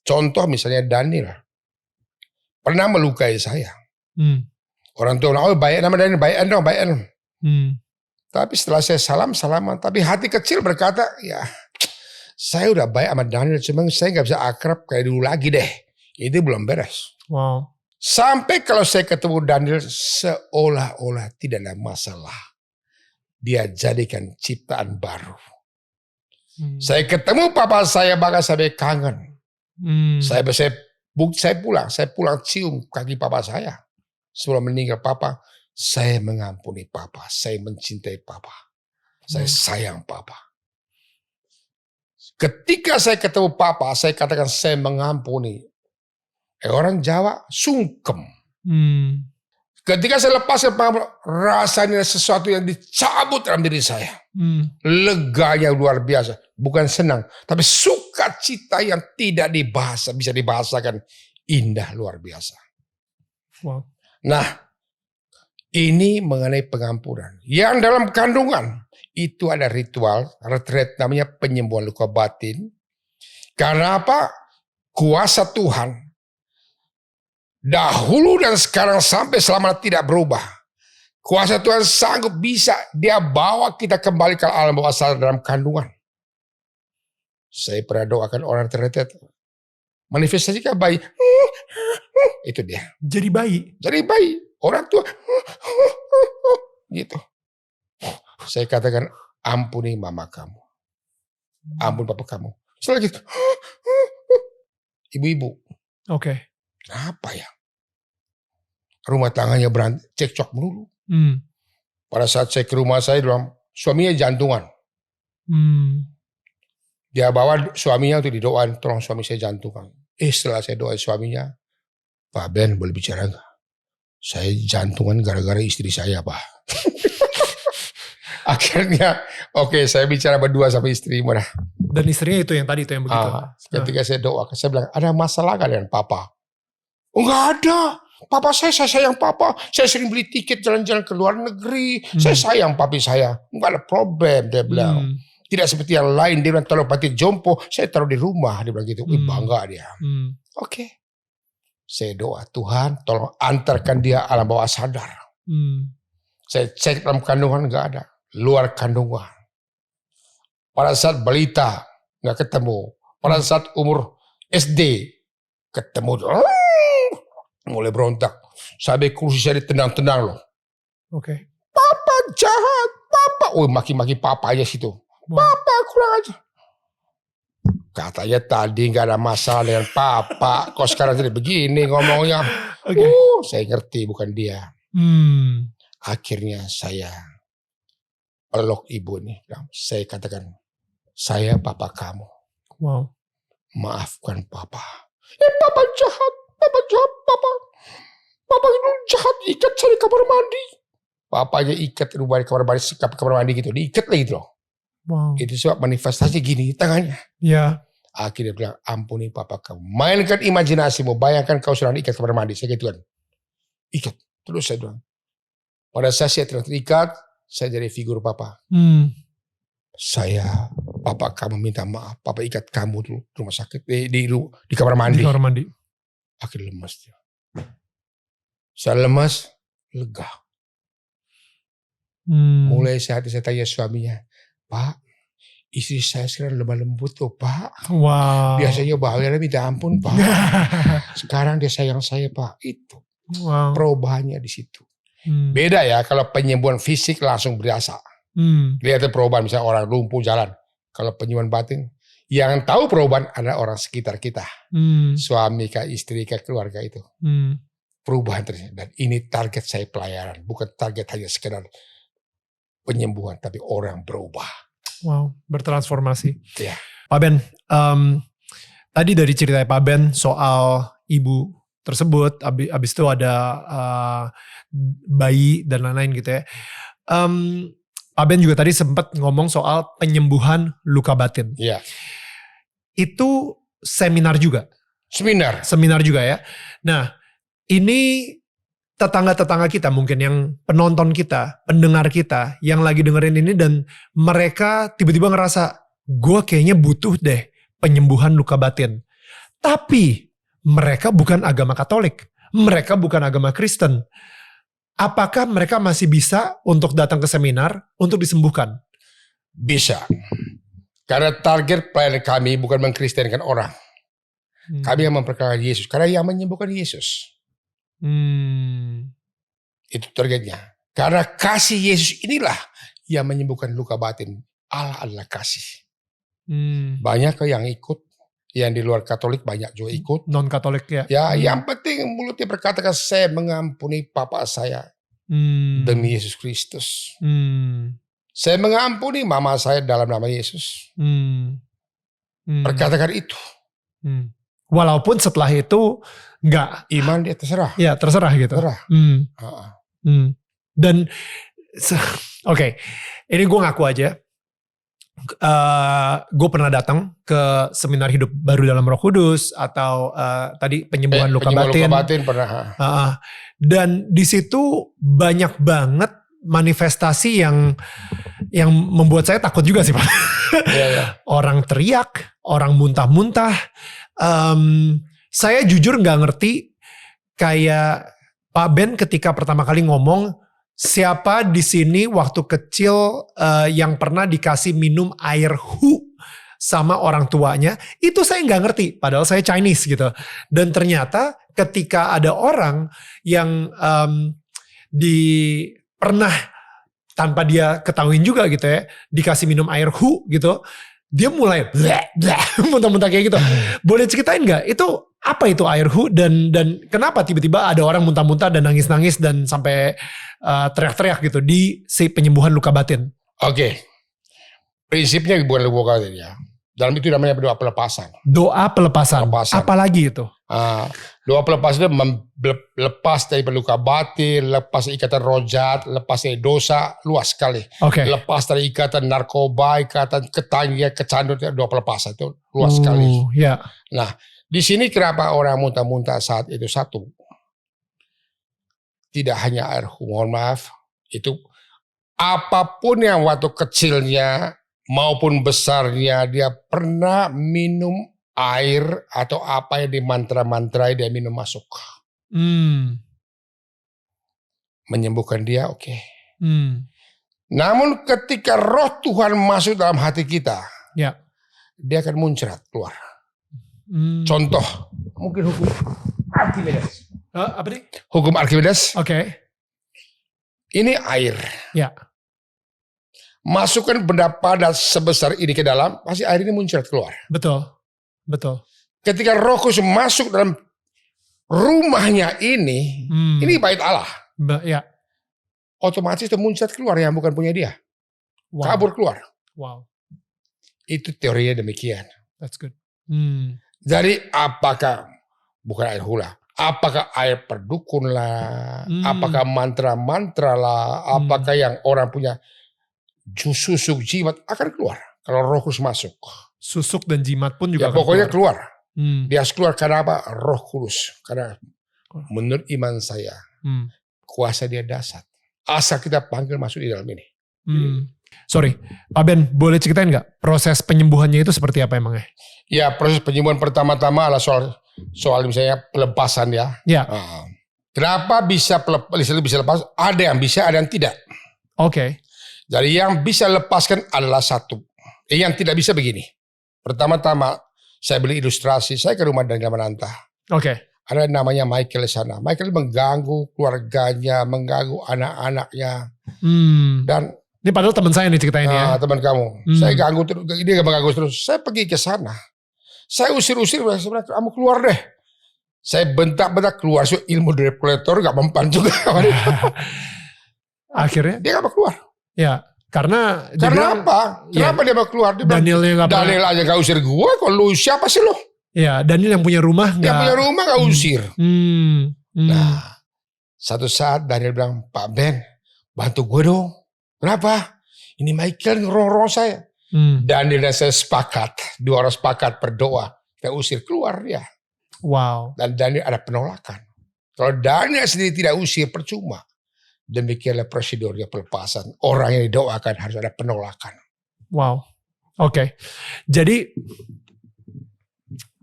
Contoh misalnya Daniel pernah melukai saya. Orang tua bilang, baik nama Daniel, baik dong. Tapi setelah saya salaman, tapi hati kecil berkata, ya saya udah baik sama Daniel, cuma saya gak bisa akrab kayak dulu lagi deh. Itu belum beres. Wow. Sampai kalau saya ketemu Daniel, seolah-olah tidak ada masalah. Dia jadikan ciptaan baru. Saya ketemu papa saya, bahkan sampai kangen. Saya pulang cium kaki papa saya. Sebelum meninggal papa, saya mengampuni papa. Saya mencintai papa. Saya sayang papa. Ketika saya ketemu Papa, saya katakan saya mengampuni. Orang Jawa sungkem. Ketika saya lepaskan pengampunan, rasanya sesuatu yang dicabut dalam diri saya. Leganya luar biasa. Bukan senang, tapi sukacita yang tidak bisa dibahasakan. Indah luar biasa. Wow. Nah, ini mengenai pengampunan. Yang dalam kandungan itu ada ritual retreat namanya penyembuhan luka batin. Karena apa? Kuasa Tuhan dahulu dan sekarang sampai selama tidak berubah. Kuasa Tuhan sanggup bisa dia bawa kita kembali ke alam bawah sadar dalam kandungan. Saya pernah doakan orang retreat. Manifestasikan bayi. Itu dia. Jadi bayi. Jadi bayi. Orang tua. Gitu. Saya katakan ampuni mama kamu. Ampun papa kamu. Setelah gitu. Ibu-ibu. Oke. Kenapa ya? Rumah tangganya cekcok melulu. Pada saat saya ke rumah saya, suaminya jantungan. Dia bawa suaminya untuk didoain, tolong suami saya jantungan. Setelah saya doain suaminya, Pak Ben boleh bicara nggak? Saya jantungan gara-gara istri saya, Pak. Akhirnya, oke, saya bicara berdua sama istri mana. Dan istrinya itu yang tadi, itu yang begitu. Ketika saya doa, saya bilang, ada masalah gak dengan Papa? Oh, nggak ada. Papa saya sayang Papa. Saya sering beli tiket jalan-jalan ke luar negeri. Saya sayang papi saya. Nggak ada problem, dia bilang. Tidak seperti yang lain. Dia bilang, kalau pati jompo, saya taruh di rumah. Dia bilang gitu. Bangga dia. Oke. Saya doa, Tuhan tolong antarkan dia alam bawah sadar. Saya cek dalam kandungan, nggak ada. Luar kandungan. Pada saat balita, nggak ketemu. Pada saat umur SD, ketemu. Mulai berontak. Sampai kursi saya ditendang-tendang loh. Oke. Papa jahat. Papa. Maki-maki papa aja situ. Wow. Papa kurang aja. Katanya tadi gak ada masalah dengan Papa. Kok sekarang jadi begini ngomongnya. Okay. Saya ngerti bukan dia. Akhirnya saya peluk ibu nih. Saya katakan, saya Papa kamu. Wow. Maafkan Papa. Papa jahat. Papa jahat. Papa itu jahat. Ikat saya di kamar mandi. Papanya ikat rumah di kamar mandi. Sikap kamar mandi gitu. Diikat lagi gitu loh. Wow. Itu sebab manifestasi gini tangannya. Ya. Akhirnya bilang, ampuni Papa kamu. Mainkan imajinasimu. Bayangkan kau sedang ikat kamar mandi. Saya gitu kan. Ikat. Terus saya bilang. Pada saat saya terikat, saya jadi figur Papa. Papa kamu minta maaf. Papa ikat kamu dulu di rumah sakit. Di kamar mandi. Di kamar mandi. Akhirnya lemas dia. Saya lemas, lega. Mulai saat saya tanya suaminya, Pak, istri saya sekarang lemah lembut tuh Pak. Wow. Biasanya bahaya minta ampun Pak. Sekarang dia sayang saya Pak. Itu perubahannya di situ. Beda ya kalau penyembuhan fisik langsung berasa. Lihat perubahan misalnya orang lumpuh jalan. Kalau penyembuhan batin, yang tahu perubahan adalah orang sekitar kita. Suami kah, istri kah, keluarga itu. Perubahan terjadi. Dan ini target saya pelayanan. Bukan target hanya sekedar penyembuhan, tapi orang berubah. Wow, bertransformasi. Ya. Pak Ben, tadi dari cerita Pak Ben soal ibu tersebut, abis itu ada bayi dan lain-lain gitu ya. Pak Ben juga tadi sempat ngomong soal penyembuhan luka batin. Iya. Itu seminar juga? Seminar juga ya. Nah, ini tetangga-tetangga kita mungkin yang penonton kita, pendengar kita yang lagi dengerin ini dan mereka tiba-tiba ngerasa gue kayaknya butuh deh penyembuhan luka batin. Tapi mereka bukan agama Katolik, mereka bukan agama Kristen. Apakah mereka masih bisa untuk datang ke seminar untuk disembuhkan? Bisa. Karena target pelayanan kami bukan mengkristenkan orang. Kami yang memperkenalkan Yesus. Karena yang menyembuhkan Yesus. Itu targetnya. Karena kasih Yesus inilah yang menyembuhkan luka batin. Allah adalah kasih. Banyak yang ikut. Yang di luar Katolik banyak juga ikut. Non Katolik ya. Ya, yang penting mulutnya berkatakan saya mengampuni Papa saya demi Yesus Kristus. Saya mengampuni mama saya dalam nama Yesus. perkatakan itu. Walaupun setelah itu enggak. Iman dia terserah. Ya terserah gitu. Terserah. Dan oke, ini gue ngaku aja. Gue pernah datang ke seminar hidup baru dalam Roh Kudus atau tadi penyembuhan luka batin. Luka batin pernah. Dan di situ banyak banget manifestasi yang membuat saya takut juga sih Pak. Orang teriak, orang muntah-muntah. Saya jujur nggak ngerti kayak Pak Ben ketika pertama kali ngomong. Siapa di sini waktu kecil yang pernah dikasih minum air hu sama orang tuanya? Itu saya nggak ngerti, padahal saya Chinese gitu. Dan ternyata ketika ada orang yang pernah tanpa dia ketahuin juga gitu ya, dikasih minum air hu gitu, dia mulai muntah-muntah kayak gitu. Boleh ceritain nggak? Itu apa itu air hu dan kenapa tiba-tiba ada orang muntah-muntah dan nangis-nangis dan sampai teriak-teriak gitu di si penyembuhan luka batin? Oke. Prinsipnya bukan luka batin ya. Dalam itu namanya doa pelepasan. Doa pelepasan. Apalagi itu? Doa pelepasan itu lepas dari luka batin, lepas ikatan rojat, lepas dari dosa, luas sekali. Lepas dari ikatan narkoba, ikatan ketanggihan, kecanduan, doa pelepasan itu luas sekali. Yeah. Nah, di sini kenapa orang muntah-muntah saat itu? Satu, tidak hanya air, mohon maaf, itu apapun yang waktu kecilnya maupun besarnya dia pernah minum air atau apa yang dimantra-mantrai dia minum masuk. Menyembuhkan dia, oke. Namun ketika roh Tuhan masuk dalam hati kita, dia akan muncrat keluar. Contoh, mungkin hukum Archimedes. Apa nih? Hukum Archimedes. Ini air. Masukkan benda padat sebesar ini ke dalam, pasti air ini muncrat keluar. Betul. Ketika Roh Kudus masuk dalam rumahnya ini bait Allah. Otomatis itu muncrat keluar yang bukan punya dia. Kabur keluar. Itu teorinya demikian. That's good. Jadi apakah bukan air hula? Apakah air perdukun lah, apakah mantra-mantra lah, apakah yang orang punya susuk jimat akan keluar kalau Roh Kudus masuk. Susuk dan jimat pun juga akan pokoknya keluar. Dia harus keluar karena apa? Roh Kudus. Karena menurut iman saya, kuasa dia dahsyat. Asal kita panggil masuk di dalam ini. Sorry, Pak Ben, boleh ceritain nggak proses penyembuhannya itu seperti apa emangnya? Ya, proses penyembuhan pertama-tama adalah soal misalnya pelepasan ya. Kenapa bisa lepas? Ada yang bisa, ada yang tidak. Jadi yang bisa lepaskan adalah satu. Yang tidak bisa begini. Pertama-tama saya beli ilustrasi, saya ke rumah Daniel Mananta. Ada namanya Michael di sana. Michael mengganggu keluarganya, mengganggu anak-anaknya. Dan ini padahal teman saya nih ceritain ya. Teman kamu. Saya ganggu terus, dia mengganggu terus. Saya pergi ke sana. Saya usir-usir, sebenarnya kamu keluar deh. Saya bentak-bentak keluar. So, ilmu dari kolektor gak mempan juga. Akhirnya? Dia gak mau keluar. Ya, karena apa? Kenapa dia mau keluar? Dia Daniel aja gak usir gue. Kalau lu siapa sih lu? Ya, Daniel yang punya rumah gak. Yang punya rumah gak usir. Nah, satu saat Daniel bilang, Pak Ben, bantu gue dong. Kenapa? Ini Michael ngerong-rong saya. Daniel dan saya sepakat. Dua orang sepakat berdoa. Kita usir keluar dia. Dan Daniel ada penolakan. Kalau Daniel sendiri tidak usir, percuma. Demikianlah prosedurnya pelepasan. Orang yang didoakan harus ada penolakan. Jadi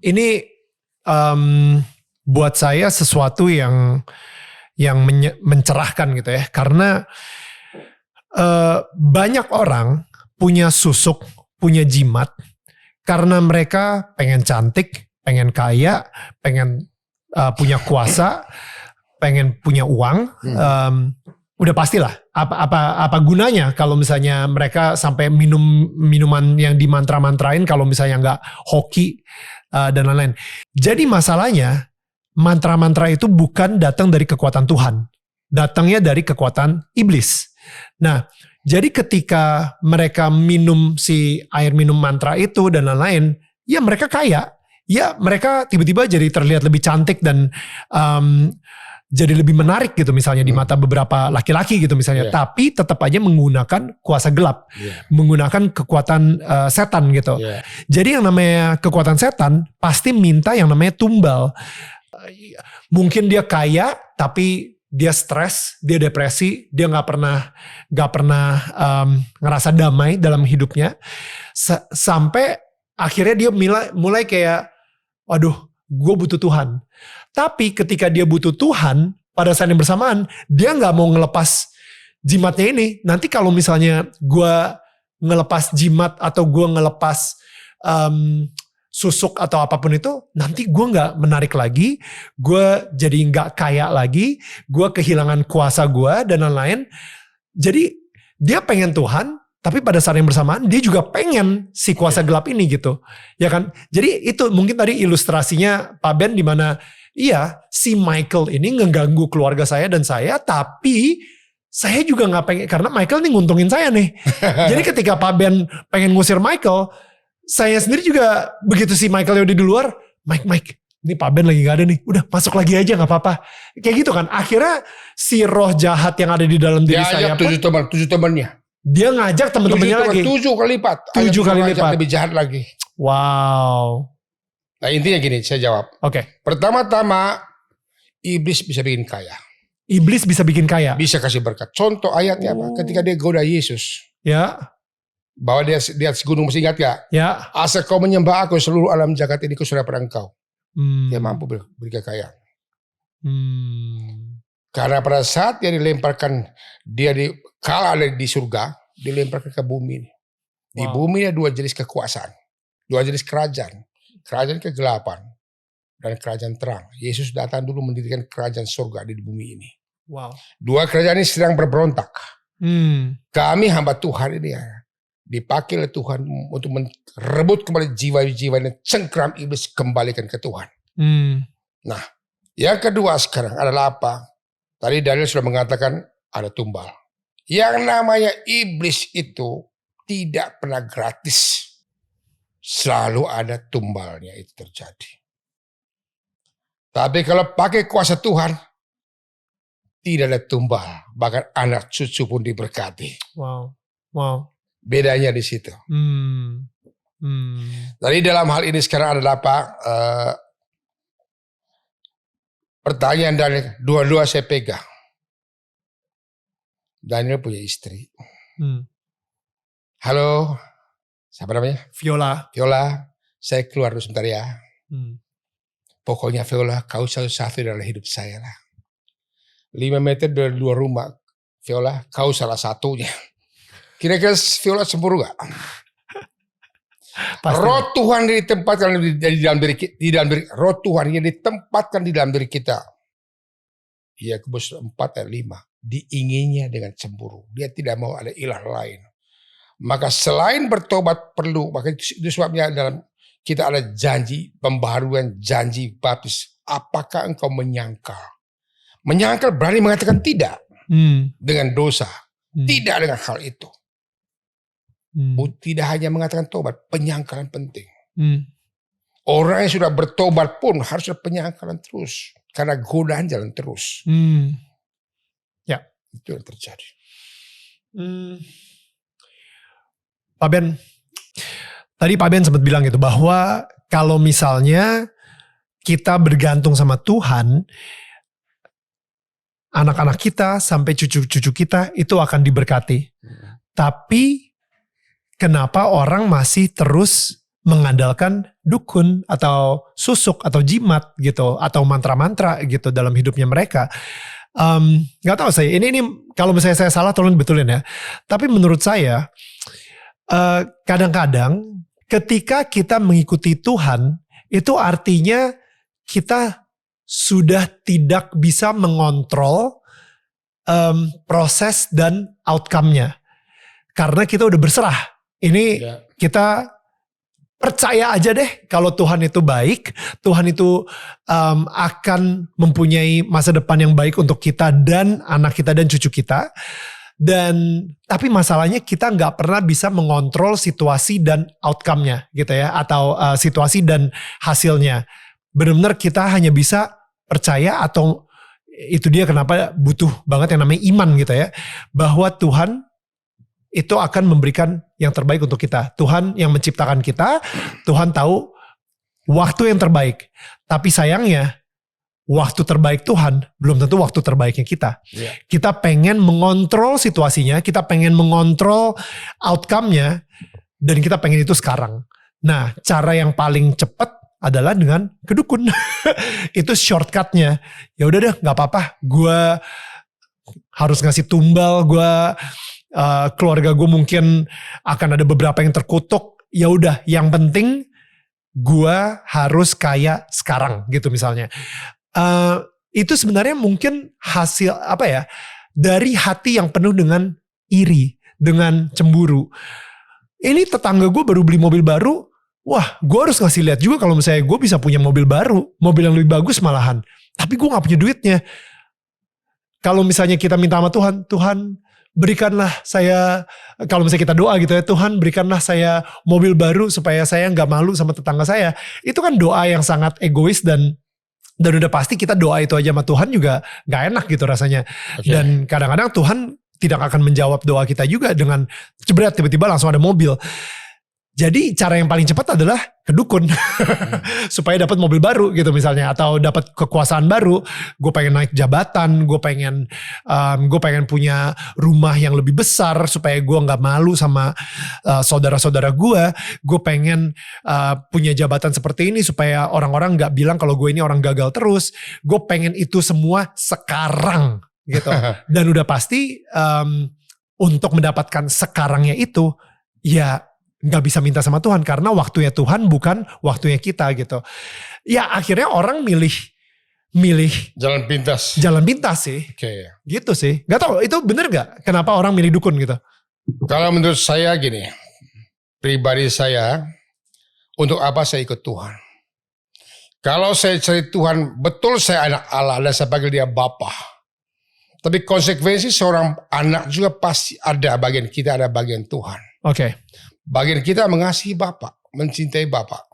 ini buat saya sesuatu yang mencerahkan gitu ya. Karena banyak orang punya susuk, punya jimat karena mereka pengen cantik, pengen kaya, pengen punya kuasa, pengen punya uang. Udah pastilah apa gunanya kalau misalnya mereka sampai minum minuman yang dimantra-mantrain kalau misalnya nggak hoki dan lain-lain. Jadi masalahnya mantra-mantra itu bukan datang dari kekuatan Tuhan, datangnya dari kekuatan iblis. Nah, jadi ketika mereka minum si air minum mantra itu dan lain-lain, ya mereka kaya. Ya mereka tiba-tiba jadi terlihat lebih cantik dan jadi lebih menarik gitu misalnya di mata beberapa laki-laki gitu misalnya. Tapi tetap aja menggunakan kuasa gelap. Menggunakan kekuatan setan gitu. Jadi yang namanya kekuatan setan pasti minta yang namanya tumbal. Mungkin dia kaya tapi dia stres, dia depresi, dia nggak pernah ngerasa damai dalam hidupnya, sampai akhirnya dia mulai kayak, waduh, gue butuh Tuhan. Tapi ketika dia butuh Tuhan, pada saat yang bersamaan dia nggak mau ngelepas jimatnya ini. Nanti kalau misalnya gue ngelepas jimat atau gue ngelepas susuk atau apapun itu, nanti gue gak menarik lagi, gue jadi gak kaya lagi, gue kehilangan kuasa gue dan lain-lain. Jadi dia pengen Tuhan, tapi pada saat yang bersamaan dia juga pengen si kuasa gelap ini gitu, ya kan? Jadi itu mungkin tadi ilustrasinya Pak Ben, dimana iya si Michael ini ngeganggu keluarga saya dan saya, tapi saya juga gak pengen, karena Michael nih nguntungin saya nih. Jadi ketika Pak Ben pengen ngusir Michael, saya sendiri juga begitu si Michael udah di luar, Mike, ini Pak Ben lagi gak ada nih, udah masuk lagi aja gak apa-apa. Kayak gitu kan, akhirnya si roh jahat yang ada di dalam diri saya pun, 7 temannya. Dia ngajak teman-temannya lagi. 7 kali lipat. 7 kali lipat. Lebih jahat lagi. Wow. Nah intinya gini, saya jawab. Oke. Pertama-tama, iblis bisa bikin kaya. Iblis bisa bikin kaya. Bisa kasih berkat. Contoh ayatnya apa? Ketika dia goda Yesus. Ya. Bahwa dia di atas gunung, masih ingat gak? Ya. Asal kau menyembah aku, seluruh alam jagat ini sudah pada engkau. Dia mampu beri kekayaan. Karena pada saat dia dilemparkan, kalah di surga, dilemparkan ke bumi. Di bumi ada 2 jenis kekuasaan. 2 jenis kerajaan. Kerajaan kegelapan dan kerajaan terang. Yesus datang dulu mendirikan kerajaan surga di bumi ini. Wow. 2 kerajaan ini sedang berberontak. Kami hamba Tuhan ini ya, dipakai oleh Tuhan untuk merebut kembali jiwa-jiwa dan cengkram iblis, kembalikan ke Tuhan. Nah, yang kedua sekarang adalah apa? Tadi Daniel sudah mengatakan ada tumbal. Yang namanya iblis itu tidak pernah gratis. Selalu ada tumbalnya itu terjadi. Tapi kalau pakai kuasa Tuhan, tidak ada tumbal. Bahkan anak cucu pun diberkati. Wow. Bedanya di situ. Jadi dalam hal ini sekarang adalah apa? Pertanyaan dari dua-dua saya pegang. Daniel punya istri. Halo, siapa namanya? Viola, saya keluar dulu sebentar ya. Pokoknya Viola, kau satu dalam hidup saya lah. 5 meter dari 2 rumah. Viola, kau salah satunya. Kira-kira Viola cemburu gak? Roh Tuhan ditempatkan di dalam diri, roh Tuhan yang ditempatkan di dalam diri kita. Yakobus 4 ayat 5. Diinginnya dengan cemburu. Dia tidak mau ada ilah lain. Maka selain bertobat perlu, maka itu sebabnya dalam kita ada janji pembaharuan, janji baptis. Apakah engkau menyangkal? Menyangkal berani mengatakan tidak dengan dosa. Tidak dengan hal itu. Tidak hanya mengatakan tobat, penyangkalan penting. Orang yang sudah bertobat pun harus ada penyangkalan terus. Karena godaan jalan terus. Ya, itu yang terjadi. Pak Ben, tadi Pak Ben sempat bilang gitu bahwa kalau misalnya kita bergantung sama Tuhan, anak-anak kita sampai cucu-cucu kita itu akan diberkati. Tapi kenapa orang masih terus mengandalkan dukun atau susuk atau jimat gitu atau mantra-mantra gitu dalam hidupnya mereka? Gak tahu saya. Ini kalau misalnya saya salah tolong betulin ya. Tapi menurut saya kadang-kadang ketika kita mengikuti Tuhan itu artinya kita sudah tidak bisa mengontrol proses dan outcome-nya. Karena kita udah berserah. Ini kita percaya aja deh kalau Tuhan itu baik. Tuhan itu akan mempunyai masa depan yang baik untuk kita dan anak kita dan cucu kita. Dan tapi masalahnya kita nggak pernah bisa mengontrol situasi dan outcome-nya gitu ya, atau situasi dan hasilnya. Benar-benar kita hanya bisa percaya, atau itu dia kenapa butuh banget yang namanya iman gitu ya, bahwa Tuhan itu akan memberikan yang terbaik untuk kita. Tuhan yang menciptakan kita, Tuhan tahu waktu yang terbaik. Tapi sayangnya waktu terbaik Tuhan belum tentu waktu terbaiknya kita. Yeah. Kita pengen mengontrol situasinya, kita pengen mengontrol outcome-nya, dan kita pengen itu sekarang. Nah, cara yang paling cepat adalah dengan kedukun. Itu shortcut-nya. Ya udah deh, nggak apa-apa. Gue harus ngasih tumbal, keluarga gue mungkin akan ada beberapa yang terkutuk. Ya udah, yang penting gue harus kaya sekarang gitu misalnya. Itu sebenarnya mungkin hasil apa ya, dari hati yang penuh dengan iri, dengan cemburu. Ini tetangga gue baru beli mobil baru, wah gue harus ngasih lihat juga kalau misalnya gue bisa punya mobil baru, mobil yang lebih bagus malahan, tapi gue gak punya duitnya. Kalau misalnya kita minta sama Tuhan, Tuhan berikanlah saya, kalau misalnya kita doa gitu ya, Tuhan berikanlah saya mobil baru supaya saya gak malu sama tetangga saya. Itu kan doa yang sangat egois, dan udah pasti kita doa itu aja sama Tuhan juga gak enak gitu rasanya. Okay. Dan kadang-kadang Tuhan tidak akan menjawab doa kita juga dengan jebret tiba-tiba langsung ada mobil. Jadi cara yang paling cepat adalah kedukun. Supaya dapat mobil baru gitu misalnya, atau dapat kekuasaan baru. Gue pengen naik jabatan, gue pengen punya rumah yang lebih besar supaya gue nggak malu sama saudara-saudara gue. Gue pengen punya jabatan seperti ini supaya orang-orang nggak bilang kalau gue ini orang gagal terus. Gue pengen itu semua sekarang gitu. Dan udah pasti untuk mendapatkan sekarangnya itu ya nggak bisa minta sama Tuhan, karena waktunya Tuhan bukan waktunya kita gitu. Ya akhirnya orang milih jalan pintas sih. Okay. Gitu sih. Gak tau itu bener gak kenapa orang milih dukun gitu? Kalau menurut saya gini, pribadi saya, untuk apa saya ikut Tuhan? Kalau saya cari Tuhan, betul saya anak Allah dan saya panggil dia Bapa. Tapi konsekuensi seorang anak juga pasti ada bagian kita, ada bagian Tuhan. Oke. Okay. Bagian kita mengasihi Bapak, mencintai Bapak.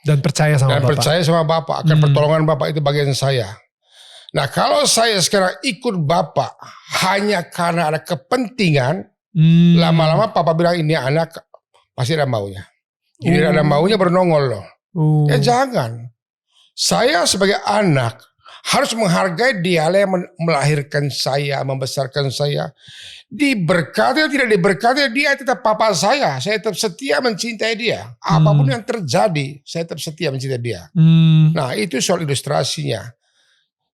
Dan percaya sama Bapak. Dan percaya sama Bapak, akan pertolongan Bapak itu bagian saya. Nah kalau saya sekarang ikut Bapak hanya karena ada kepentingan, lama-lama Papa bilang ini anak pasti ada maunya. Ini ada maunya bernongol loh. Ya jangan. Saya sebagai anak harus menghargai dia yang melahirkan saya, membesarkan saya. Diberkati atau tidak diberkati, dia tetap papa saya. Saya tetap setia mencintai dia. Apapun yang terjadi, saya tetap setia mencintai dia. Nah itu soal ilustrasinya.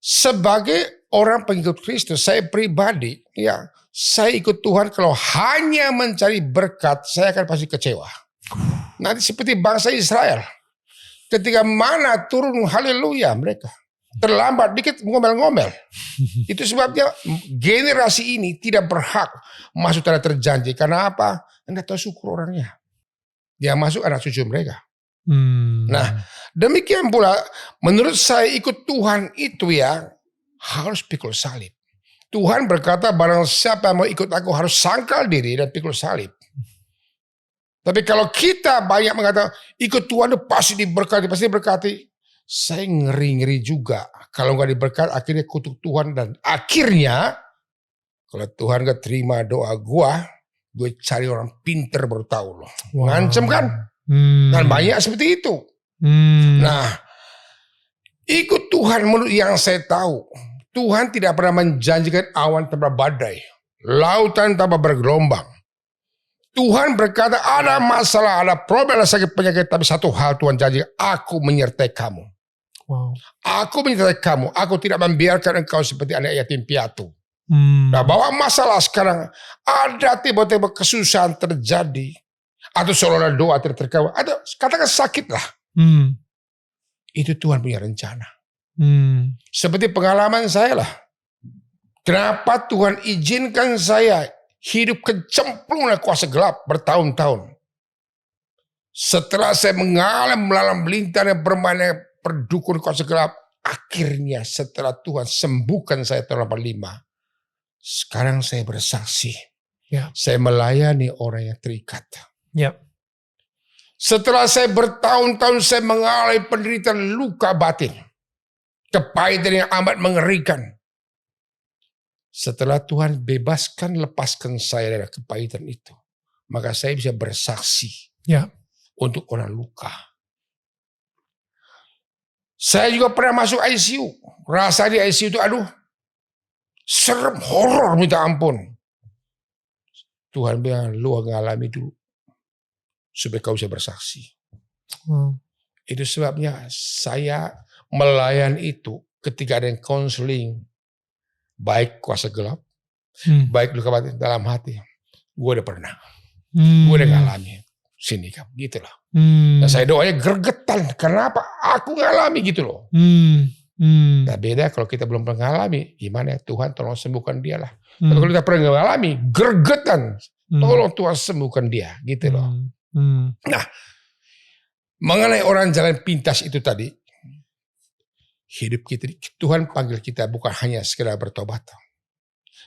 Sebagai orang pengikut Kristus, saya pribadi, ya saya ikut Tuhan kalau hanya mencari berkat, saya akan pasti kecewa. Nanti seperti bangsa Israel. Ketika mana turun haleluya mereka. Terlambat dikit ngomel-ngomel. Itu sebabnya generasi ini tidak berhak masuk tanah terjanji. Karena apa? Anda tahu syukur orangnya. Dia masuk anak cucu mereka. Nah demikian pula menurut saya ikut Tuhan itu ya harus pikul salib. Tuhan berkata barang siapa yang mau ikut aku harus sangkal diri dan pikul salib. Tapi kalau kita banyak mengatakan ikut Tuhan itu pasti diberkati. Saya ngeri-ngeri juga. Kalau gak diberkat akhirnya kutuk Tuhan. Dan akhirnya kalau Tuhan gak terima doa gue cari orang pinter baru tahu loh. Wow. Ngancem kan? Dan banyak seperti itu. Nah ikut Tuhan menurut yang saya tahu. Tuhan tidak pernah menjanjikan awan tanpa badai. Lautan tanpa bergelombang. Tuhan berkata ada masalah, ada problem, ada sakit penyakit. Tapi satu hal Tuhan janji, aku menyertai kamu. Wow. Aku menyertai kamu. Aku tidak membiarkan engkau seperti anak yatim piatu. Nah bahwa masalah sekarang ada tiba-tiba kesusahan terjadi. Atau seolah-olah doa tidak terkabul. Atau katakan sakit lah. Itu Tuhan punya rencana. Seperti pengalaman saya lah. Kenapa Tuhan izinkan saya hidup kecemplung oleh kuasa gelap bertahun-tahun. Setelah saya mengalami melalang melintang dan bermain perdukun kuasa gelap, akhirnya setelah Tuhan sembuhkan saya tahun 85, Sekarang saya bersaksi. Saya melayani orang yang terikat. Setelah saya bertahun-tahun saya mengalami penderitaan luka batin. Kepahitan yang amat mengerikan. Setelah Tuhan bebaskan, lepaskan saya dari kepahitan itu. Maka saya bisa bersaksi untuk orang luka. Saya juga pernah masuk ICU. Rasa di ICU itu serem, horor minta ampun. Tuhan bilang, lu ngalami dulu. Supaya kau bisa bersaksi. Itu sebabnya saya melayani itu ketika ada yang konseling. Baik kuasa gelap, baik luka batin dalam hati. Gue udah pernah. Gue udah ngalami. Sini kamu, gitu loh. Dan saya doanya gregetan. Kenapa aku ngalami gitu loh. Nah beda kalau kita belum pernah ngalami. Gimana ya Tuhan tolong sembuhkan dia lah. Tapi kalau kita pernah ngalami, gregetan. Tolong Tuhan sembuhkan dia. Gitu loh. Nah, mengenai orang jalan pintas itu tadi. Hidup kita, Tuhan panggil kita bukan hanya sekedar bertobat.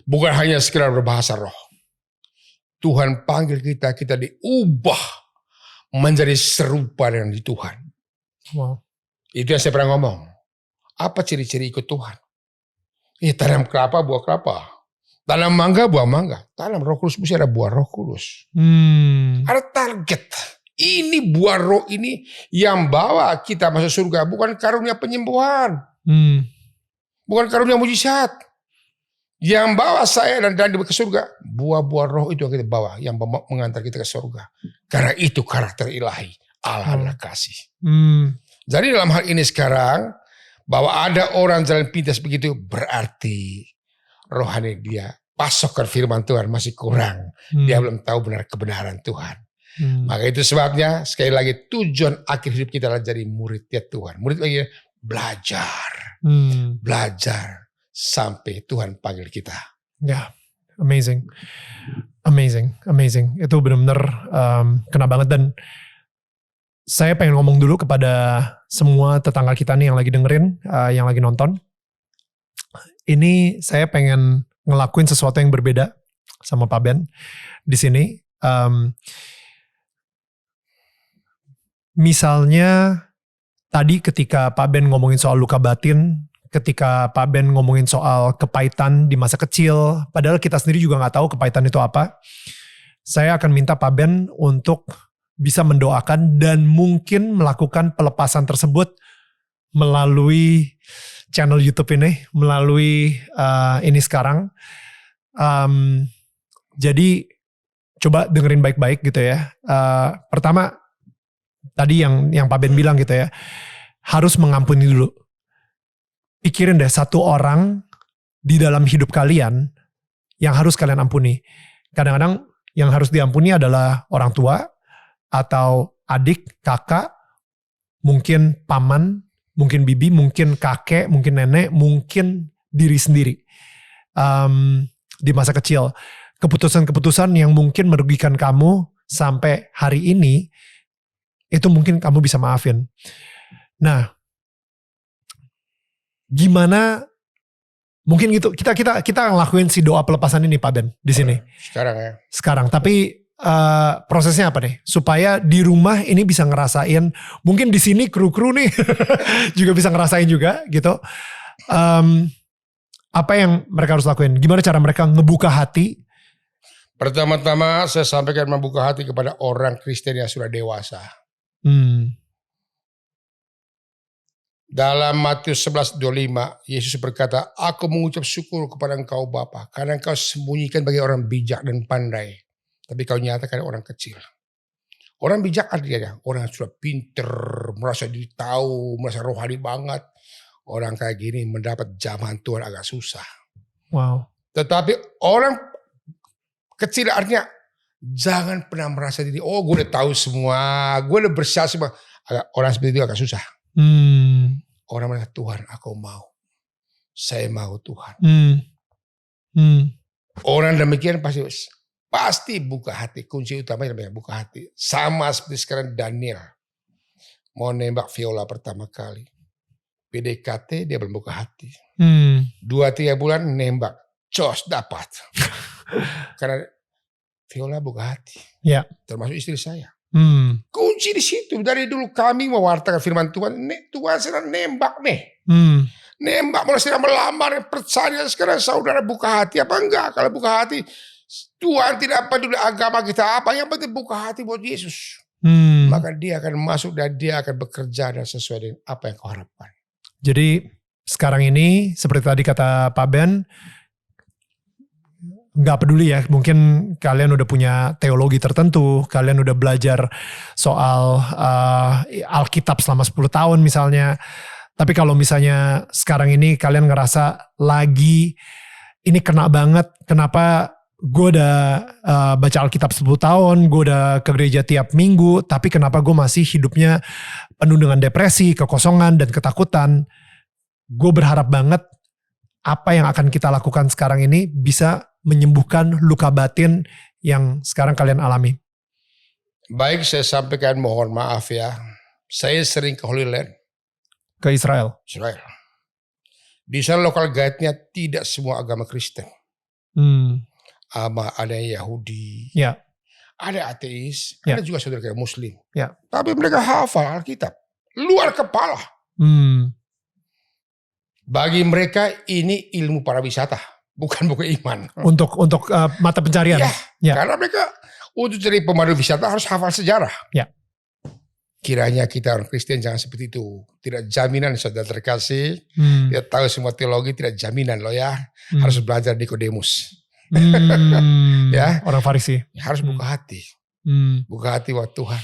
Bukan hanya sekedar berbahasa roh. Tuhan panggil kita diubah menjadi serupa dengan Tuhan. Itu yang saya pernah ngomong. Apa ciri-ciri ikut Tuhan? Tanam kelapa, buah kelapa. Tanam mangga, buah mangga. Tanam Roh Kudus, mesti ada buah Roh Kudus. Ada target. Ini buah roh ini yang bawa kita masuk surga. Bukan karunia penyembuhan. Bukan karunia mujizat. Yang bawa saya dan Dandi ke surga. Buah-buah roh itu yang kita bawa. Yang mengantar kita ke surga. Karena itu karakter ilahi. Allah adalah kasih. Jadi dalam hal ini sekarang. Bahwa ada orang jalan pintas begitu. Berarti rohani dia. Pasokan firman Tuhan masih kurang. Dia belum tahu benar kebenaran Tuhan. Maka itu sebabnya sekali lagi tujuan akhir hidup kita adalah jadi murid ya Tuhan. Murid lagi belajar. Belajar sampai Tuhan panggil kita. Amazing. Itu benar-benar kena banget. Dan saya pengen ngomong dulu kepada semua tetangga kita nih yang lagi dengerin, yang lagi nonton. Ini saya pengen ngelakuin sesuatu yang berbeda sama Pak Ben di sini. Misalnya tadi ketika Pak Ben ngomongin soal luka batin, ketika Pak Ben ngomongin soal kepahitan di masa kecil, padahal kita sendiri juga gak tahu kepahitan itu apa. Saya akan minta Pak Ben untuk bisa mendoakan dan mungkin melakukan pelepasan tersebut melalui channel YouTube ini, melalui ini sekarang. Jadi coba dengerin baik-baik gitu ya. Pertama, tadi yang Pak Ben bilang gitu ya, harus mengampuni dulu. Pikirin deh satu orang di dalam hidup kalian yang harus kalian ampuni. Kadang-kadang yang harus diampuni adalah orang tua, atau adik, kakak, mungkin paman, mungkin bibi, mungkin kakek, mungkin nenek, mungkin diri sendiri. Di masa kecil. Keputusan-keputusan yang mungkin merugikan kamu sampai hari ini, itu mungkin kamu bisa maafin. Nah, gimana? Mungkin gitu. Kita ngelakuin si doa pelepasan ini, Pak Ben, di sini. Sekarang ya. Sekarang. Tapi prosesnya apa nih? Supaya di rumah ini bisa ngerasain. Mungkin di sini kru-kru nih juga bisa ngerasain juga gitu. Apa yang mereka harus lakuin? Gimana cara mereka ngebuka hati? Pertama-tama saya sampaikan membuka hati kepada orang Kristen yang sudah dewasa. Dalam Matius 11:25, Yesus berkata, "Aku mengucap syukur kepada Engkau Bapa, karena Engkau sembunyikan bagi orang bijak dan pandai, tapi Kau nyatakan orang kecil." Orang bijak artinya orang yang sudah pinter, merasa diri tahu, merasa rohani banget. Orang kayak gini mendapat jamahan Tuhan agak susah. Wow. Tetapi orang kecil artinya jangan pernah merasa diri, oh gue udah tahu semua, gue udah bersah semua. Orang seperti itu agak susah. Orang merasa, Tuhan aku mau. Saya mau Tuhan. Orang demikian pasti buka hati. Kunci utamanya buka hati. Sama seperti sekarang Daniel. Mau nembak Viola pertama kali. PDKT dia belum buka hati. 2-3 bulan nembak. Jos dapat. Karena Viola buka hati. Ya. Termasuk istri saya. Kunci di situ. Dari dulu kami mewartakan firman Tuhan. Tuhan sedang nembak nih. Nembak mulai sedang melamar. Percaya sekarang saudara buka hati apa enggak. Kalau buka hati. Tuhan tidak peduli agama kita apa. Yang penting buka hati buat Yesus. Maka dia akan masuk dan dia akan bekerja dan sesuai dengan apa yang kau harapkan. Jadi sekarang ini seperti tadi kata Pak Ben. Gak peduli ya, mungkin kalian udah punya teologi tertentu, kalian udah belajar soal Alkitab selama 10 tahun misalnya. Tapi kalau misalnya sekarang ini kalian ngerasa lagi, ini kena banget, kenapa gue udah baca Alkitab 10 tahun, gue udah ke gereja tiap minggu, tapi kenapa gue masih hidupnya penuh dengan depresi, kekosongan, dan ketakutan. Gue berharap banget apa yang akan kita lakukan sekarang ini bisa menyembuhkan luka batin yang sekarang kalian alami. Baik, saya sampaikan mohon maaf ya. Saya sering ke Holy Land. Ke Israel. Di sana lokal guide-nya tidak semua agama Kristen. Ada Yahudi, ya. Ada ateis, ya. Ada juga saudara Muslim. Ya. Tapi mereka hafal Alkitab. Luar kepala. Bagi mereka ini ilmu para wisata. Bukan buku iman. Untuk mata pencarian. Ya. Karena mereka untuk jadi pemandu wisata harus hafal sejarah. Ya. Kiranya kita orang Kristen jangan seperti itu. Tidak jaminan saudara terkasih. Dia tahu semua teologi, tidak jaminan loh ya. Harus belajar Nikodemus. Ya. Orang Farisi. Harus buka hati. Buka hati buat Tuhan.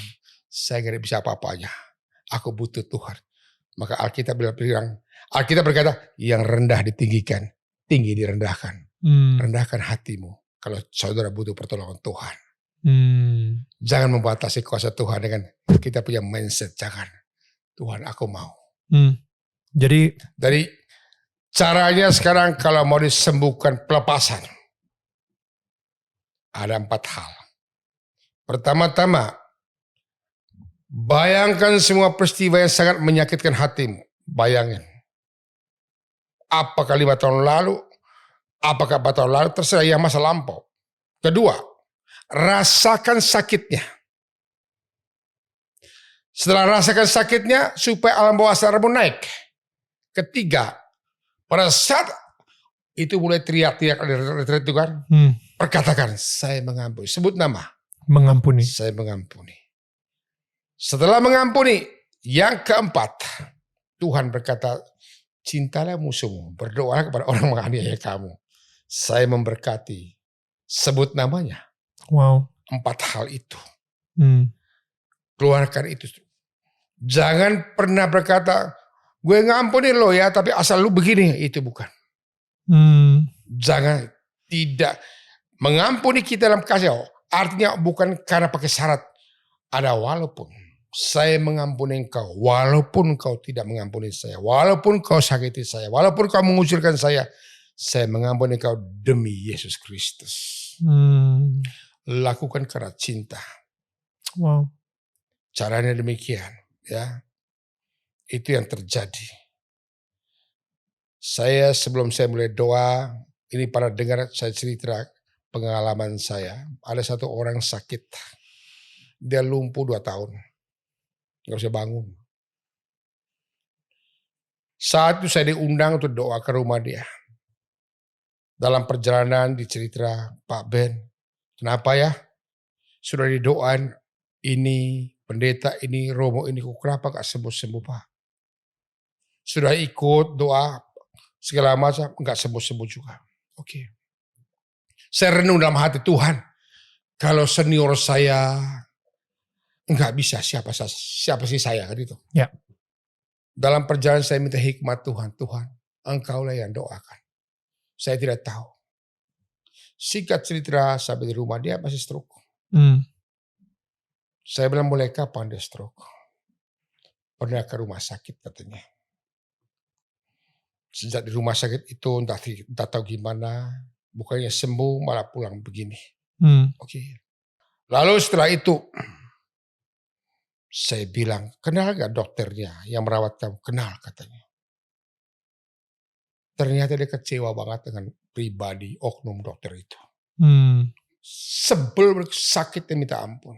Saya gak bisa apa-apanya. Aku butuh Tuhan. Maka Alkitab bilang, Alkitab berkata, yang rendah ditinggikan. Tinggi direndahkan. Rendahkan hatimu. Kalau saudara butuh pertolongan Tuhan. Jangan membatasi kuasa Tuhan dengan kita punya mindset. Jangan. Tuhan aku mau. Jadi dari caranya sekarang kalau mau disembuhkan pelepasan. Ada 4 hal. Pertama-tama. Bayangkan semua peristiwa yang sangat menyakitkan hatimu. Bayangin. Apakah 5 tahun lalu, apakah 4 tahun lalu, terserah yang masa lampau. Kedua, rasakan sakitnya. Setelah rasakan sakitnya, supaya alam bawah sadarmu naik. Ketiga, pada saat itu mulai teriak-teriak itu kan, perkatakan, saya mengampuni. Sebut nama. Mengampuni. Saya mengampuni. Setelah mengampuni, yang keempat, Tuhan berkata, cintalah musuhmu, berdoa kepada orang menganiaya kamu. Saya memberkati. Sebut namanya. Wow. 4 hal itu. Keluarkan itu. Jangan pernah berkata, gue ngampuni lo ya, tapi asal lu begini. Itu bukan. Jangan tidak. Mengampuni kita dalam kasih. Artinya bukan karena pakai syarat. Ada walaupun. Saya mengampuni engkau, walaupun kau tidak mengampuni saya, walaupun kau sakiti saya, walaupun kau mengucilkan saya mengampuni engkau demi Yesus Kristus. Lakukan karena cinta. Wow. Caranya demikian, ya. Itu yang terjadi. Saya sebelum saya mulai doa, ini para dengar saya cerita pengalaman saya. Ada satu orang sakit, dia lumpuh 2 tahun. Gak bisa bangun. Saat itu saya diundang untuk doa ke rumah dia. Dalam perjalanan dicerita, Pak Ben, kenapa ya? Sudah didoain ini, pendeta ini, romo ini, kenapa gak sembuh-sembuh Pak? Sudah ikut doa segala macam, gak sembuh-sembuh juga. Oke. Saya renung dalam hati, Tuhan, kalau senior saya enggak bisa, siapa sih saya kan itu. Ya. Dalam perjalanan saya minta hikmat Tuhan. Tuhan, engkaulah yang doakan. Saya tidak tahu. Singkat cerita, sampai di rumah dia masih stroke. Saya bilang, mulai kapan dia stroke? Pernah ke rumah sakit katanya. Sejak di rumah sakit itu entah tahu gimana. Bukannya sembuh malah pulang begini. Oke. Lalu setelah itu saya bilang, kenal gak dokternya yang merawat kamu? Kenal katanya. Ternyata dia kecewa banget dengan pribadi oknum dokter itu. Sebel, sakitnya minta ampun.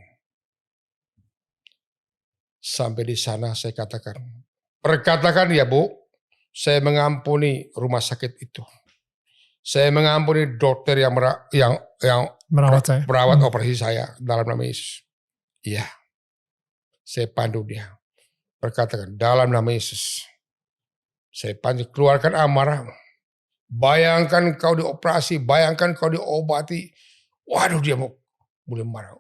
Sampai di sana saya katakan, perkatakan ya Bu, saya mengampuni rumah sakit itu. Saya mengampuni dokter yang merawat operasi saya dalam nama Yesus. Iya, saya pandu dia. Perkatakan dalam nama Yesus. Saya pandu, keluarkan amarah. Bayangkan kau dioperasi, bayangkan kau diobati. Waduh, dia mau mulai marah.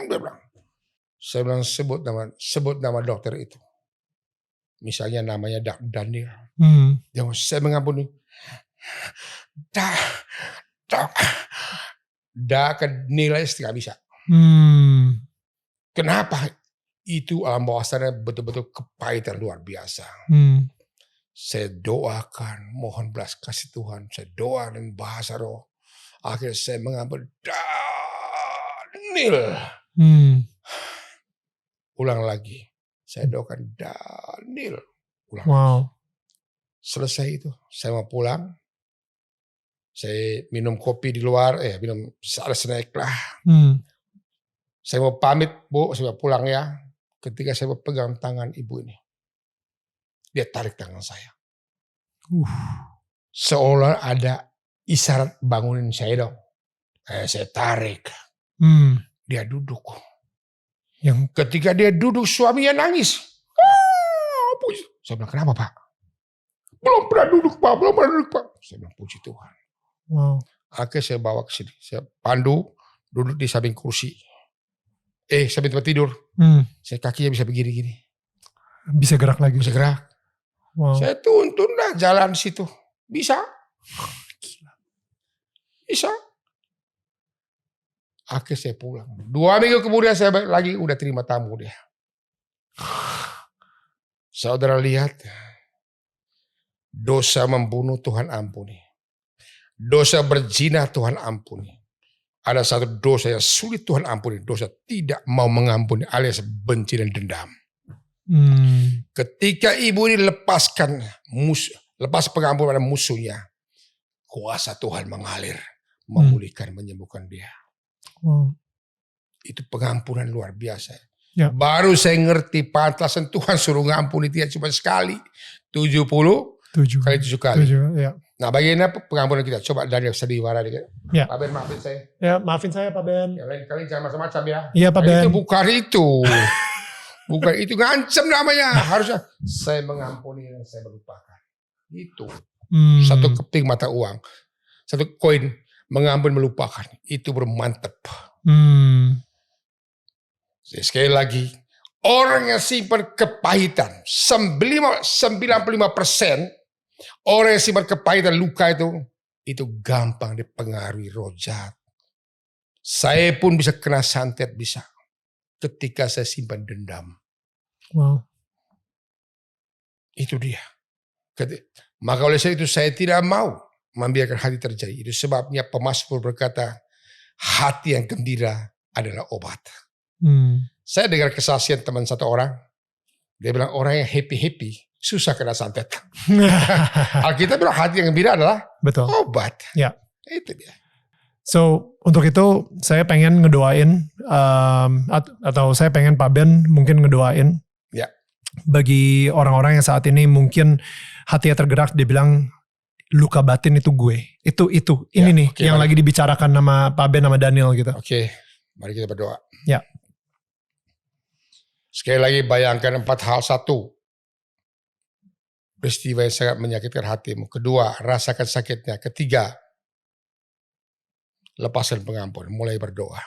Dia bilang, saya bilang sebut nama dokter itu. Misalnya namanya Daniel. Dia mau, saya mengampuni. Ke nilai tidak bisa. Kenapa? Itu alam bawah sadar betul-betul kepahitan luar biasa. Saya doakan, mohon belas kasih Tuhan. Saya doa dengan bahasa roh. Akhirnya saya mengampuni Daniel. Ulang lagi. Saya doakan Daniel. Ulang lagi. Selesai itu. Saya mau pulang. Saya minum kopi di luar. Minum ada snack lah. Saya mau pamit Bu. Saya mau pulang ya. Ketika saya mau pegang tangan ibu ini. Dia tarik tangan saya. Seolah ada isyarat bangunin saya dong. Saya tarik. Dia duduk. Ketika dia duduk suaminya nangis. Saya bilang kenapa Pak? Belum pernah duduk Pak. Saya bilang puji Tuhan. Akhirnya saya bawa ke sini. Saya pandu duduk di samping kursi. Samping tempat tidur. Saya kakinya bisa begini gini. Bisa gerak lagi. Bisa gerak. Saya tuntun lah jalan situ. Bisa. Bisa. Akhirnya saya pulang. 2 minggu kemudian saya balik lagi udah terima tamu dia. Saudara lihat. Dosa membunuh Tuhan ampuni. Dosa berzina Tuhan ampuni. Ada satu dosa yang sulit Tuhan ampuni. Dosa tidak mau mengampuni alias benci dan dendam. Ketika ibu ini lepas pengampunan pada musuhnya, kuasa Tuhan mengalir, memulihkan, menyembuhkan dia. Itu pengampunan luar biasa. Ya. Baru saya ngerti pantasan Tuhan suruh ngampuni dia cuma sekali, 77 kali 7 kali. Ya. Nah, bagaimana pengampunan kita? Coba dari sediwara dikit. Ya. Pak Ben maafin saya. Ya, maafin saya Pak Ben. Yang lain kali jangan macam-macam ya. Iya Pak Ben. Itu bukan itu. Bukan itu, ngancam namanya. Harusnya saya mengampuni dan saya melupakan. Itu. Satu keping mata uang. Satu koin mengampuni melupakan. Itu bermantap. Sekali lagi. Orang yang simpan kepahitan. 95% orang yang simpan kepahitan luka itu gampang dipengaruhi roh jahat. Saya pun bisa kena santet, bisa. Ketika saya simpan dendam. Itu dia. Maka oleh sebab itu saya tidak mau membiarkan hati terjadi. Itu sebabnya pemazmur berkata, hati yang gembira adalah obat. Saya dengar kesaksian teman satu orang. Dia bilang orang yang happy susah kena santet. Alkitab bilang hati yang gembira adalah obat. Ya. Itu dia. So untuk itu saya pengen ngedoain atau saya pengen Pak Ben mungkin ngedoain bagi orang-orang yang saat ini mungkin hatinya tergerak, dia bilang luka batin itu gue. Itu ini nih yang lagi dibicarakan nama Pak Ben sama Daniel gitu. Oke, mari kita berdoa. Ya. Sekali lagi bayangkan 4 hal. 1, peristiwa yang sangat menyakitkan hatimu. 2, rasakan sakitnya. 3, lepaskan pengampunan, mulai berdoa.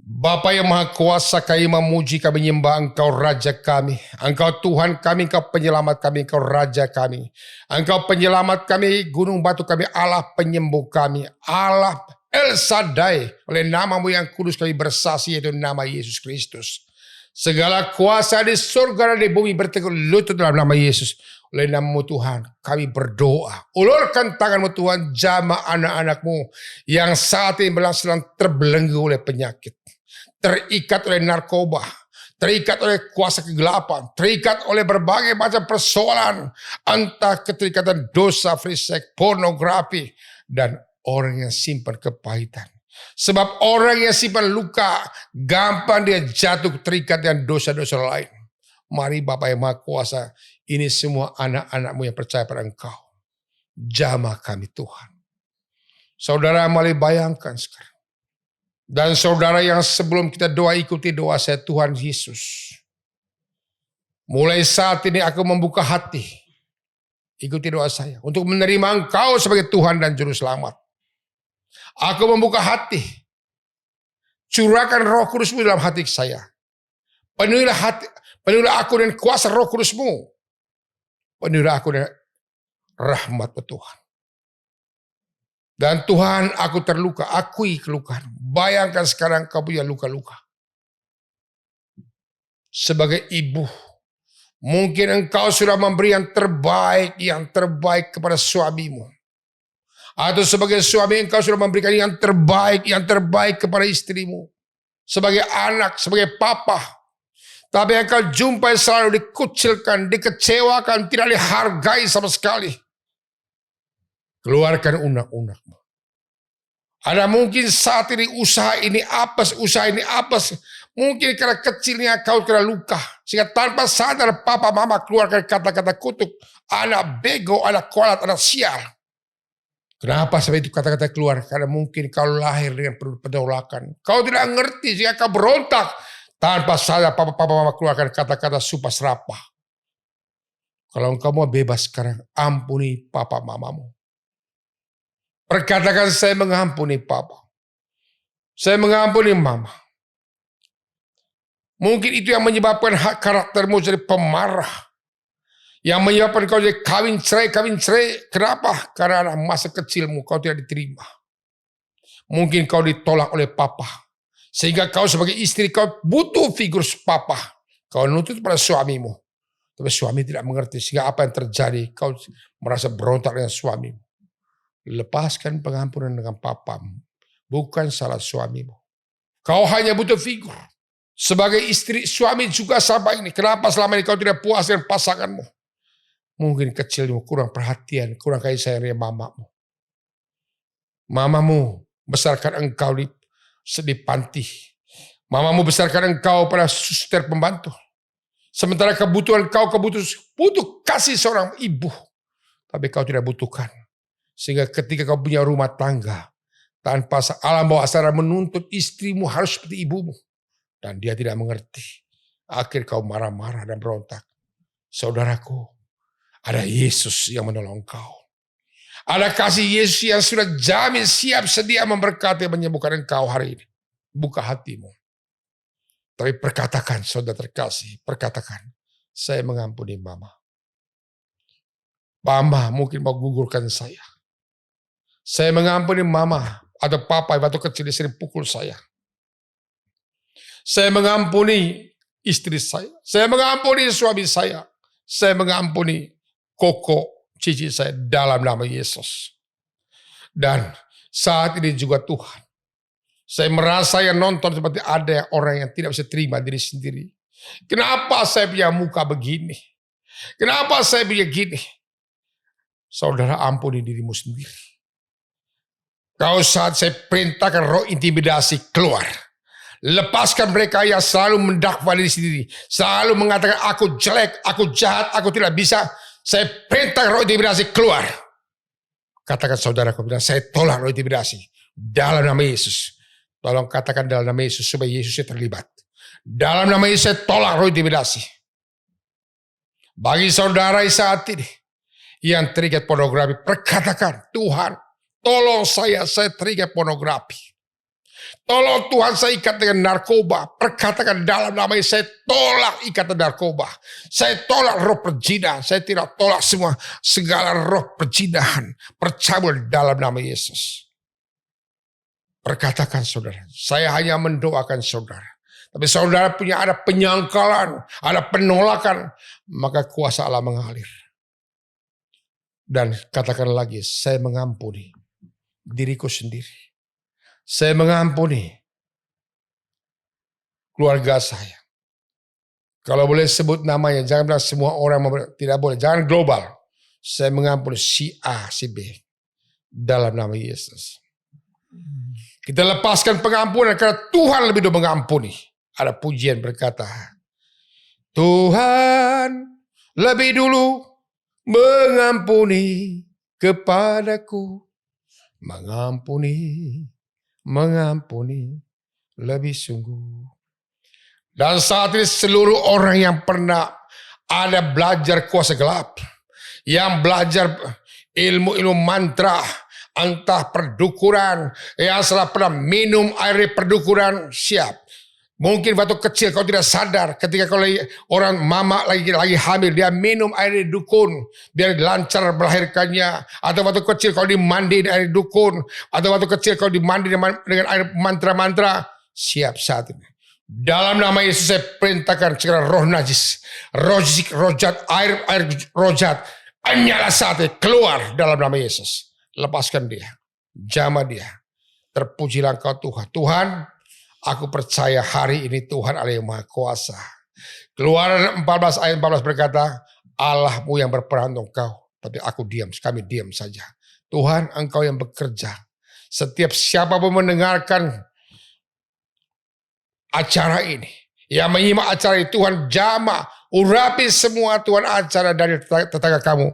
Bapa yang Maha Kuasa, kami memuji, kami menyembah Engkau Raja kami. Engkau Tuhan kami, Engkau penyelamat kami, Engkau Raja kami. Engkau penyelamat kami, gunung batu kami, Allah penyembuh kami. Allah El Shaddai, oleh namamu yang kudus kami bersaksi, yaitu nama Yesus Kristus. Segala kuasa di surga dan di bumi bertekuk lutut dalam nama Yesus. Oleh namamu Tuhan, kami berdoa. Ulurkan tanganmu Tuhan, jamah anak-anakmu yang saat ini sedang terbelenggu oleh penyakit. Terikat oleh narkoba, terikat oleh kuasa kegelapan, terikat oleh berbagai macam persoalan, entah keterikatan dosa, free sex, pornografi, dan orang yang simpan kepahitan. Sebab orang yang simpan luka, gampang dia jatuh terikat dengan dosa-dosa lain. Mari Bapa yang Maha Kuasa, ini semua anak-anak-Mu yang percaya pada Engkau. Jamah kami Tuhan. Saudara, mari bayangkan sekarang. Dan saudara yang sebelum kita doa, ikuti doa saya, Tuhan Yesus. Mulai saat ini aku membuka hati. Ikuti doa saya. Untuk menerima Engkau sebagai Tuhan dan Juru Selamat. Aku membuka hati. Curahkan Roh Kudus-Mu dalam hati saya. Penuhilah aku dengan kuasa Roh Kudus-Mu. Penuhilah aku dengan rahmat-Mu Tuhan. Dan Tuhan, aku terluka, akui kelukaan. Bayangkan sekarang kau punya luka-luka. Sebagai ibu, mungkin engkau sudah memberi yang terbaik kepada suamimu. Atau sebagai suami engkau sudah memberikan yang terbaik kepada istrimu. Sebagai anak, sebagai papa. Tapi engkau jumpai selalu dikucilkan, dikecewakan, tidak dihargai sama sekali. Keluarkan unek-unekmu. Ada mungkin saat ini usaha ini apes. Mungkin karena kecilnya kau kena luka. Sehingga tanpa sadar papa mama keluarkan kata-kata kutuk. Anak bego, anak kualat, anak sial. Kenapa sampai itu kata-kata keluar? Karena mungkin kau lahir dengan penolakan. Kau tidak ngerti sehingga kau berontak. Tanpa sadar papa mama keluarkan kata-kata supas rapah. Kalau engkau mau bebas sekarang, ampuni papa mamamu. Perkatakan, saya mengampuni papa. Saya mengampuni mama. Mungkin itu yang menyebabkan hak karaktermu jadi pemarah. Yang menyebabkan kau jadi kawin cerai. Kenapa? Karena masa kecilmu kau tidak diterima. Mungkin kau ditolak oleh papa. Sehingga kau sebagai istri kau butuh figur papa. Kau nuntut pada suamimu. Tapi suami tidak mengerti. Sehingga apa yang terjadi? Kau merasa berontak dengan suamimu. Lepaskan pengampunan dengan papamu. Bukan salah suamimu. Kau hanya butuh figur. Sebagai istri, suami juga sama ini. Kenapa selama ini kau tidak puas dengan pasanganmu? Mungkin kecilmu kurang perhatian, kurang kasih sayang dari mamamu. Mamamu besarkan engkau di panti. Mamamu besarkan engkau pada suster pembantu. Sementara kebutuhan kau butuh kasih seorang ibu. Tapi kau tidak butuhkan. Sehingga ketika kau punya rumah tangga, tanpa alam bawah sadar menuntut istrimu harus seperti ibumu. Dan dia tidak mengerti. Akhir kau marah-marah dan berontak. Saudaraku, ada Yesus yang menolong kau. Ada kasih Yesus yang sudah jamin siap sedia memberkati menyembuhkan engkau hari ini. Buka hatimu. Tapi perkatakan, saudara terkasih, perkatakan, saya mengampuni mama. Mama mungkin mau gugurkan saya. Saya mengampuni mama atau papa waktu kecil di sini pukul saya. Saya mengampuni istri saya. Saya mengampuni suami saya. Saya mengampuni koko cici saya dalam nama Yesus. Dan saat ini juga Tuhan. Saya merasa yang nonton seperti ada orang yang tidak bisa terima diri sendiri. Kenapa saya punya muka begini? Kenapa saya punya gini? Saudara, ampuni dirimu sendiri. Kau saat saya perintahkan roh intimidasi keluar. Lepaskan mereka yang selalu mendakwa diri sendiri. Selalu mengatakan aku jelek, aku jahat, aku tidak bisa. Saya perintah roh intimidasi keluar. Katakan saudaraku, saya tolak roh intimidasi. Dalam nama Yesus. Tolong katakan dalam nama Yesus supaya Yesusnya terlibat. Dalam nama Yesus saya tolak roh intimidasi. Bagi saudara saat ini yang terikat pornografi, perkatakan, Tuhan, tolong saya terikat pornografi. Tolong Tuhan saya ikat dengan narkoba. Perkatakan dalam nama Yesus, saya tolak ikatan narkoba. Saya tolak roh perzinahan. Saya tidak tolak segala roh perzinahan. Percabul dalam nama Yesus. Perkatakan saudara, saya hanya mendoakan saudara. Tapi saudara punya ada penyangkalan, ada penolakan, maka kuasa Allah mengalir. Dan katakan lagi, saya mengampuni diriku sendiri. Saya mengampuni keluarga saya. Kalau boleh sebut namanya, jangan bilang semua orang, tidak boleh. Jangan global. Saya mengampuni si A, si B. Dalam nama Yesus. Kita lepaskan pengampunan karena Tuhan lebih dulu mengampuni. Ada pujian berkata, Tuhan lebih dulu mengampuni kepadaku. Mengampuni lebih sungguh. Dan saat ini seluruh orang yang pernah ada belajar kuasa gelap, yang belajar ilmu-ilmu mantra, entah perdukuran, yang salah pernah minum air perdukuran, siap. Mungkin waktu kecil kau tidak sadar, ketika kau orang mama lagi hamil, dia minum air dukun biar lancar melahirkannya. Atau waktu kecil kau dimandi air dukun, atau waktu kecil kau dimandi dengan air mantra-mantra, siap saat ini. Dalam nama Yesus saya perintahkan segala roh najis, rojat, air rojat, nyala saat ini keluar dalam nama Yesus. Lepaskan dia, jamah dia. Terpujilah Engkau Tuhan. Tuhan, aku percaya hari ini Tuhan Allah yang Maha Kuasa. Keluaran 14 ayat 14 berkata, Allahmu yang berperan untuk Engkau, tapi aku diam, kami diam saja. Tuhan, Engkau yang bekerja. Setiap siapapun mendengarkan acara ini, yang menyimak acara ini, Tuhan jamah, urapi semua Tuhan acara dari tetangga kamu.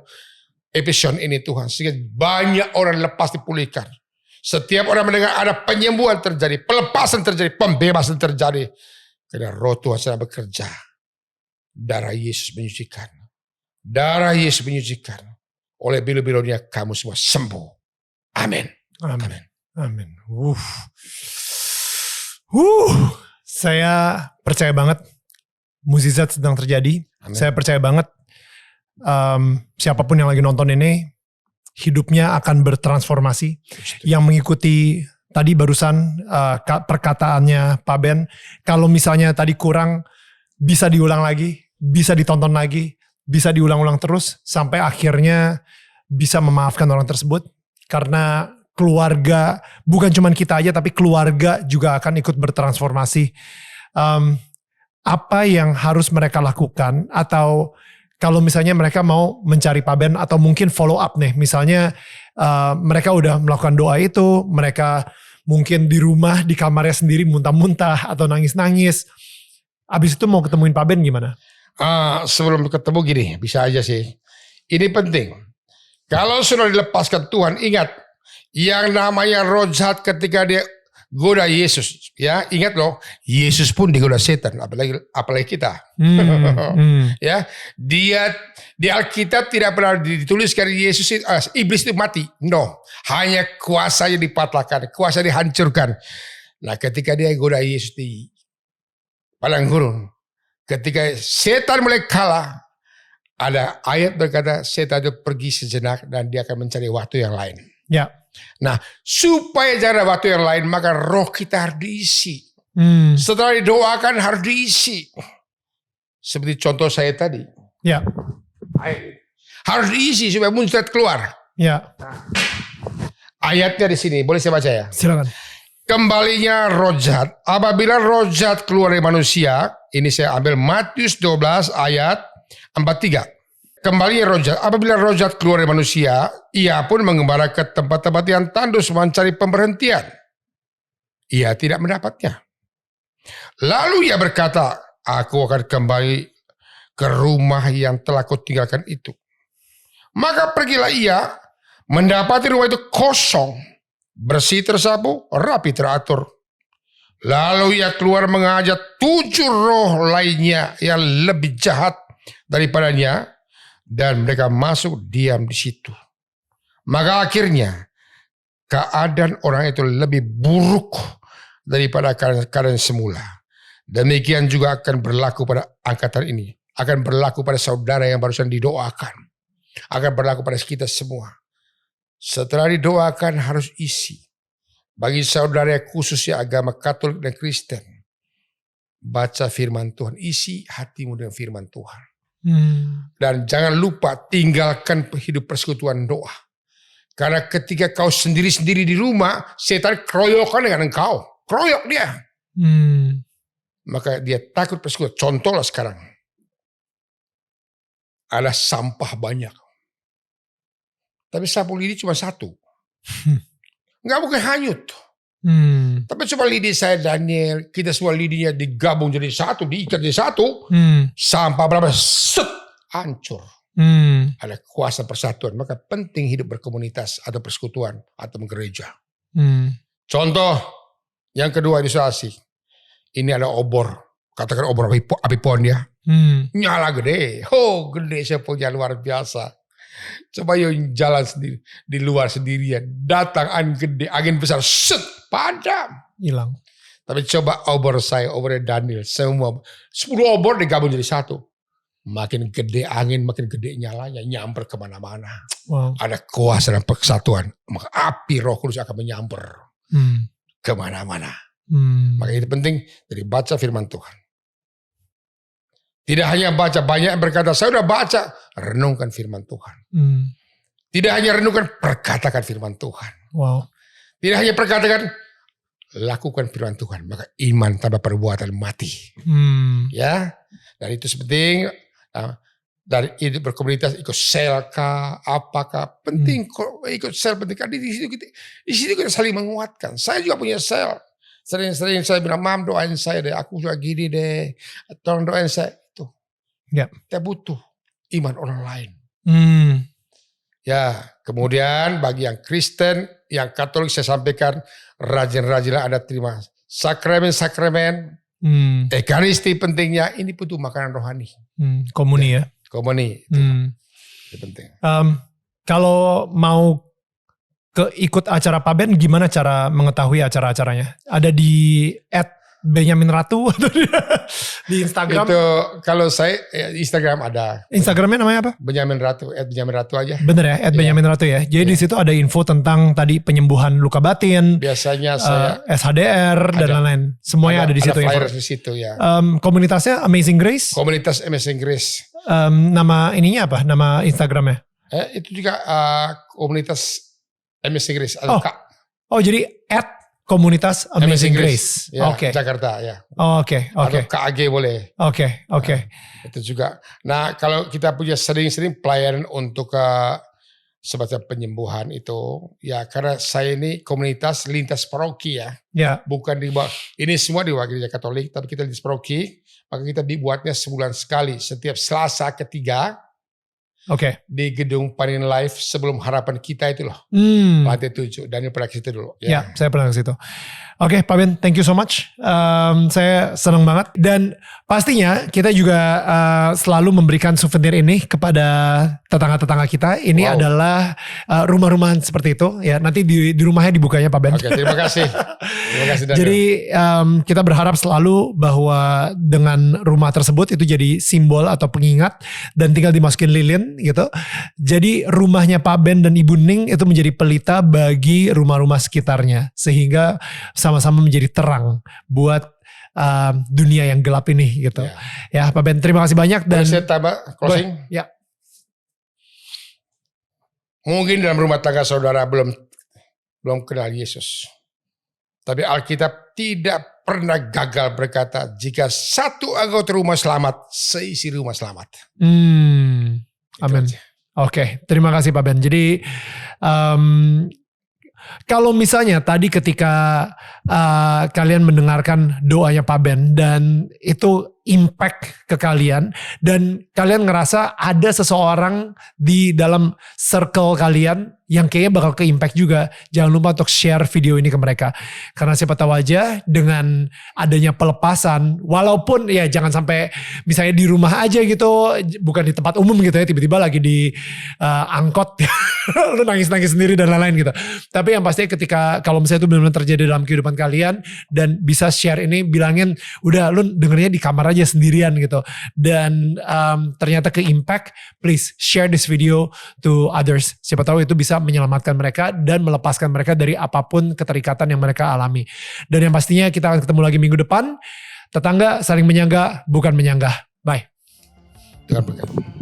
Episode ini Tuhan, sehingga banyak orang lepas dipulihkan. Setiap orang mendengar ada penyembuhan terjadi, pelepasan terjadi, pembebasan terjadi. Karena roh Tuhan sedang bekerja. Darah Yesus menyucikan. Darah Yesus menyucikan. Oleh bilu-bilunya kamu semua sembuh. Amin. Amin. Amin. Saya percaya banget mukjizat sedang terjadi. Amin. Saya percaya banget siapapun yang lagi nonton ini hidupnya akan bertransformasi. Yang mengikuti tadi barusan perkataannya Pak Ben, kalau misalnya tadi kurang bisa diulang lagi, bisa ditonton lagi, bisa diulang-ulang terus sampai akhirnya bisa memaafkan orang tersebut. Karena keluarga, bukan cuma kita aja tapi keluarga juga akan ikut bertransformasi. Apa yang harus mereka lakukan, atau kalau misalnya mereka mau mencari Pak Ben atau mungkin follow up nih, misalnya mereka udah melakukan doa itu, mereka mungkin di rumah di kamarnya sendiri muntah-muntah atau nangis-nangis, abis itu mau ketemuin Pak Ben gimana? Sebelum ketemu gini, bisa aja sih. Ini penting. Kalau sudah dilepaskan Tuhan, ingat yang namanya roh jahat ketika dia goda Yesus, ya ingat loh, Yesus pun digoda setan, apalagi kita. Ya, dia di Alkitab tidak pernah dituliskan Yesus iblis itu mati, no, hanya kuasanya dipatahkan, kuasa dihancurkan. Nah, ketika dia goda Yesus di padang gurun, ketika setan mulai kalah, ada ayat berkata setan itu pergi sejenak dan dia akan mencari waktu yang lain. Ya. Nah, supaya jangan ada waktu yang lain, maka roh kita harus diisi. Setelah didoakan harus diisi. Seperti contoh saya tadi. Ya. Harus diisi supaya muncrat keluar. Ya. Ayatnya di sini, boleh saya baca ya? Silakan. Kembalinya roh jahat. Apabila roh jahat keluar dari manusia, ini saya ambil Matius 12 ayat 43. Kembali roh jahat, apabila roh jahat keluar dari manusia, ia pun mengembara ke tempat-tempat yang tandus mencari pemberhentian. Ia tidak mendapatnya. Lalu ia berkata, aku akan kembali ke rumah yang telah kutinggalkan itu. Maka pergilah ia, mendapati rumah itu kosong, bersih tersapu, rapi teratur. Lalu ia keluar mengajak 7 roh lainnya yang lebih jahat daripadanya, dan mereka masuk diam di situ. Maka akhirnya keadaan orang itu lebih buruk daripada keadaan semula. Demikian juga akan berlaku pada angkatan ini. Akan berlaku pada saudara yang barusan didoakan. Akan berlaku pada kita semua. Setelah didoakan harus isi. Bagi saudara yang khususnya agama Katolik dan Kristen, baca firman Tuhan. Isi hatimu dengan firman Tuhan. Dan jangan lupa tinggalkan hidup persekutuan doa. Karena ketika kau sendiri-sendiri di rumah, setan keroyokan dengan engkau. Keroyok dia. Maka dia takut persekutuan. Contohlah sekarang. ada sampah banyak. Tapi sapu lidi cuma satu. Nggak mungkin hanyut. Tapi coba lidi saya Daniel, kita semua lidinya digabung jadi satu, diikat jadi satu. Sampah berapa? Set, hancur. Ada kuasa persatuan. Maka penting hidup berkomunitas atau persekutuan atau gereja. Contoh yang kedua ilustrasi. Ini ada obor. Katakan obor api pon ya. Nyala gede. Oh gede saya punya luar biasa. Coba yuk jalan sendiri di luar sendirian. Datang angin besar. Set, padam. Hilang. Tapi coba obor saya, obor Daniel. Semua 10 obor digabung jadi satu. Makin gede angin, makin gede nyalanya, nyamper kemana-mana. Wow. Ada kuasa dan persatuan. Maka api Roh Kudus akan menyamper kemana-mana. Maka itu penting dari baca firman Tuhan. Tidak hanya baca, banyak yang berkata, saya sudah baca. Renungkan firman Tuhan. Tidak hanya renungkan, perkatakan firman Tuhan. Wow. Tidak hanya perkatakan, lakukan firman Tuhan. Maka iman tanpa perbuatan mati. Ya, dan itu penting. Dari hidup berkomunitas ikut sel kah apakah penting ikut sel penting karena di situ kita saling menguatkan. Saya juga punya sel. Sering-sering saya bilang, mam doain saya deh, aku juga gini deh, tolong doain saya itu. Ya. Kita butuh iman orang lain. Ya, kemudian bagi yang Kristen, yang Katolik saya sampaikan rajin-rajinlah ada terima sakramen-sakramen. Ekaristi pentingnya, ini butuh makanan rohani. Komuni ya. Komuni itu penting. Kalau mau ikut acara Paben, gimana cara mengetahui acara-acaranya? Ada di @benyaminratu di Instagram? Itu kalau saya Instagram ada. Instagramnya namanya apa? Benyamin Ratu, @benyaminratu aja. Bener ya, @benyaminratu ya. Jadi di situ ada info tentang tadi penyembuhan luka batin. Biasanya saya SHDR dan lain-lain. Semuanya ada di situ. Ada flyer di situ ya. Komunitasnya Amazing Grace. Komunitas Amazing Grace. Nama ininya apa? Nama Instagramnya? Itu juga komunitas Amazing Grace. Oh jadi Komunitas Amazing Grace. Ya, Oke. Jakarta ya. Oke. Atau KAG boleh. Oke. Itu juga. Nah kalau kita punya sering-sering pelayanan untuk semacam penyembuhan itu. Ya karena saya ini komunitas lintas paroki ya. Ya. Bukan di bawah. Ini semua di bawah gereja Katolik. Tapi kita lintas paroki. Maka kita dibuatnya sebulan sekali. Setiap Selasa ketiga. Oke. Di gedung Panin Live sebelum harapan kita itu loh. Lantai 7. Daniel pernah ke situ dulu. Ya, saya pernah ke situ. Oke, Pak Ben, thank you so much. Saya senang banget. Dan pastinya kita juga selalu memberikan souvenir ini kepada tetangga-tetangga kita. Ini adalah rumah-rumahan seperti itu. Ya, nanti di rumahnya dibukanya Pak Ben. Oke, terima kasih. Terima kasih Daniel. Jadi kita berharap selalu bahwa dengan rumah tersebut itu jadi simbol atau pengingat dan tinggal dimasukin lilin gitu. Jadi rumahnya Pak Ben dan Ibu Ning itu menjadi pelita bagi rumah-rumah sekitarnya sehingga sama-sama menjadi terang buat dunia yang gelap ini gitu. Ya Pak Ben, terima kasih banyak. Dan saya tambah closing. Ya. Mungkin dalam rumah tangga saudara belum kenal Yesus. Tapi Alkitab tidak pernah gagal berkata, jika satu anggota rumah selamat, seisi rumah selamat. Amin. Oke, terima kasih Pak Ben. Jadi kalau misalnya tadi ketika kalian mendengarkan doanya Pak Ben dan itu impact ke kalian dan kalian ngerasa ada seseorang di dalam circle kalian yang kayaknya bakal ke impact juga, jangan lupa untuk share video ini ke mereka. Karena siapa tahu aja dengan adanya pelepasan, walaupun ya jangan sampai misalnya di rumah aja gitu, bukan di tempat umum gitu ya, tiba-tiba lagi di angkot lu nangis-nangis sendiri dan lain-lain gitu. Tapi yang pasti ketika kalau misalnya itu benar-benar terjadi dalam kehidupan kalian dan bisa share ini, bilangin udah lu dengernya di kamar aja sendirian gitu. Dan ternyata ke impact, please share this video to others. Siapa tahu itu bisa menyelamatkan mereka dan melepaskan mereka dari apapun keterikatan yang mereka alami. Dan yang pastinya kita akan ketemu lagi minggu depan. Tetangga saling menyangga bukan menyanggah. Bye. Tuhan berkati.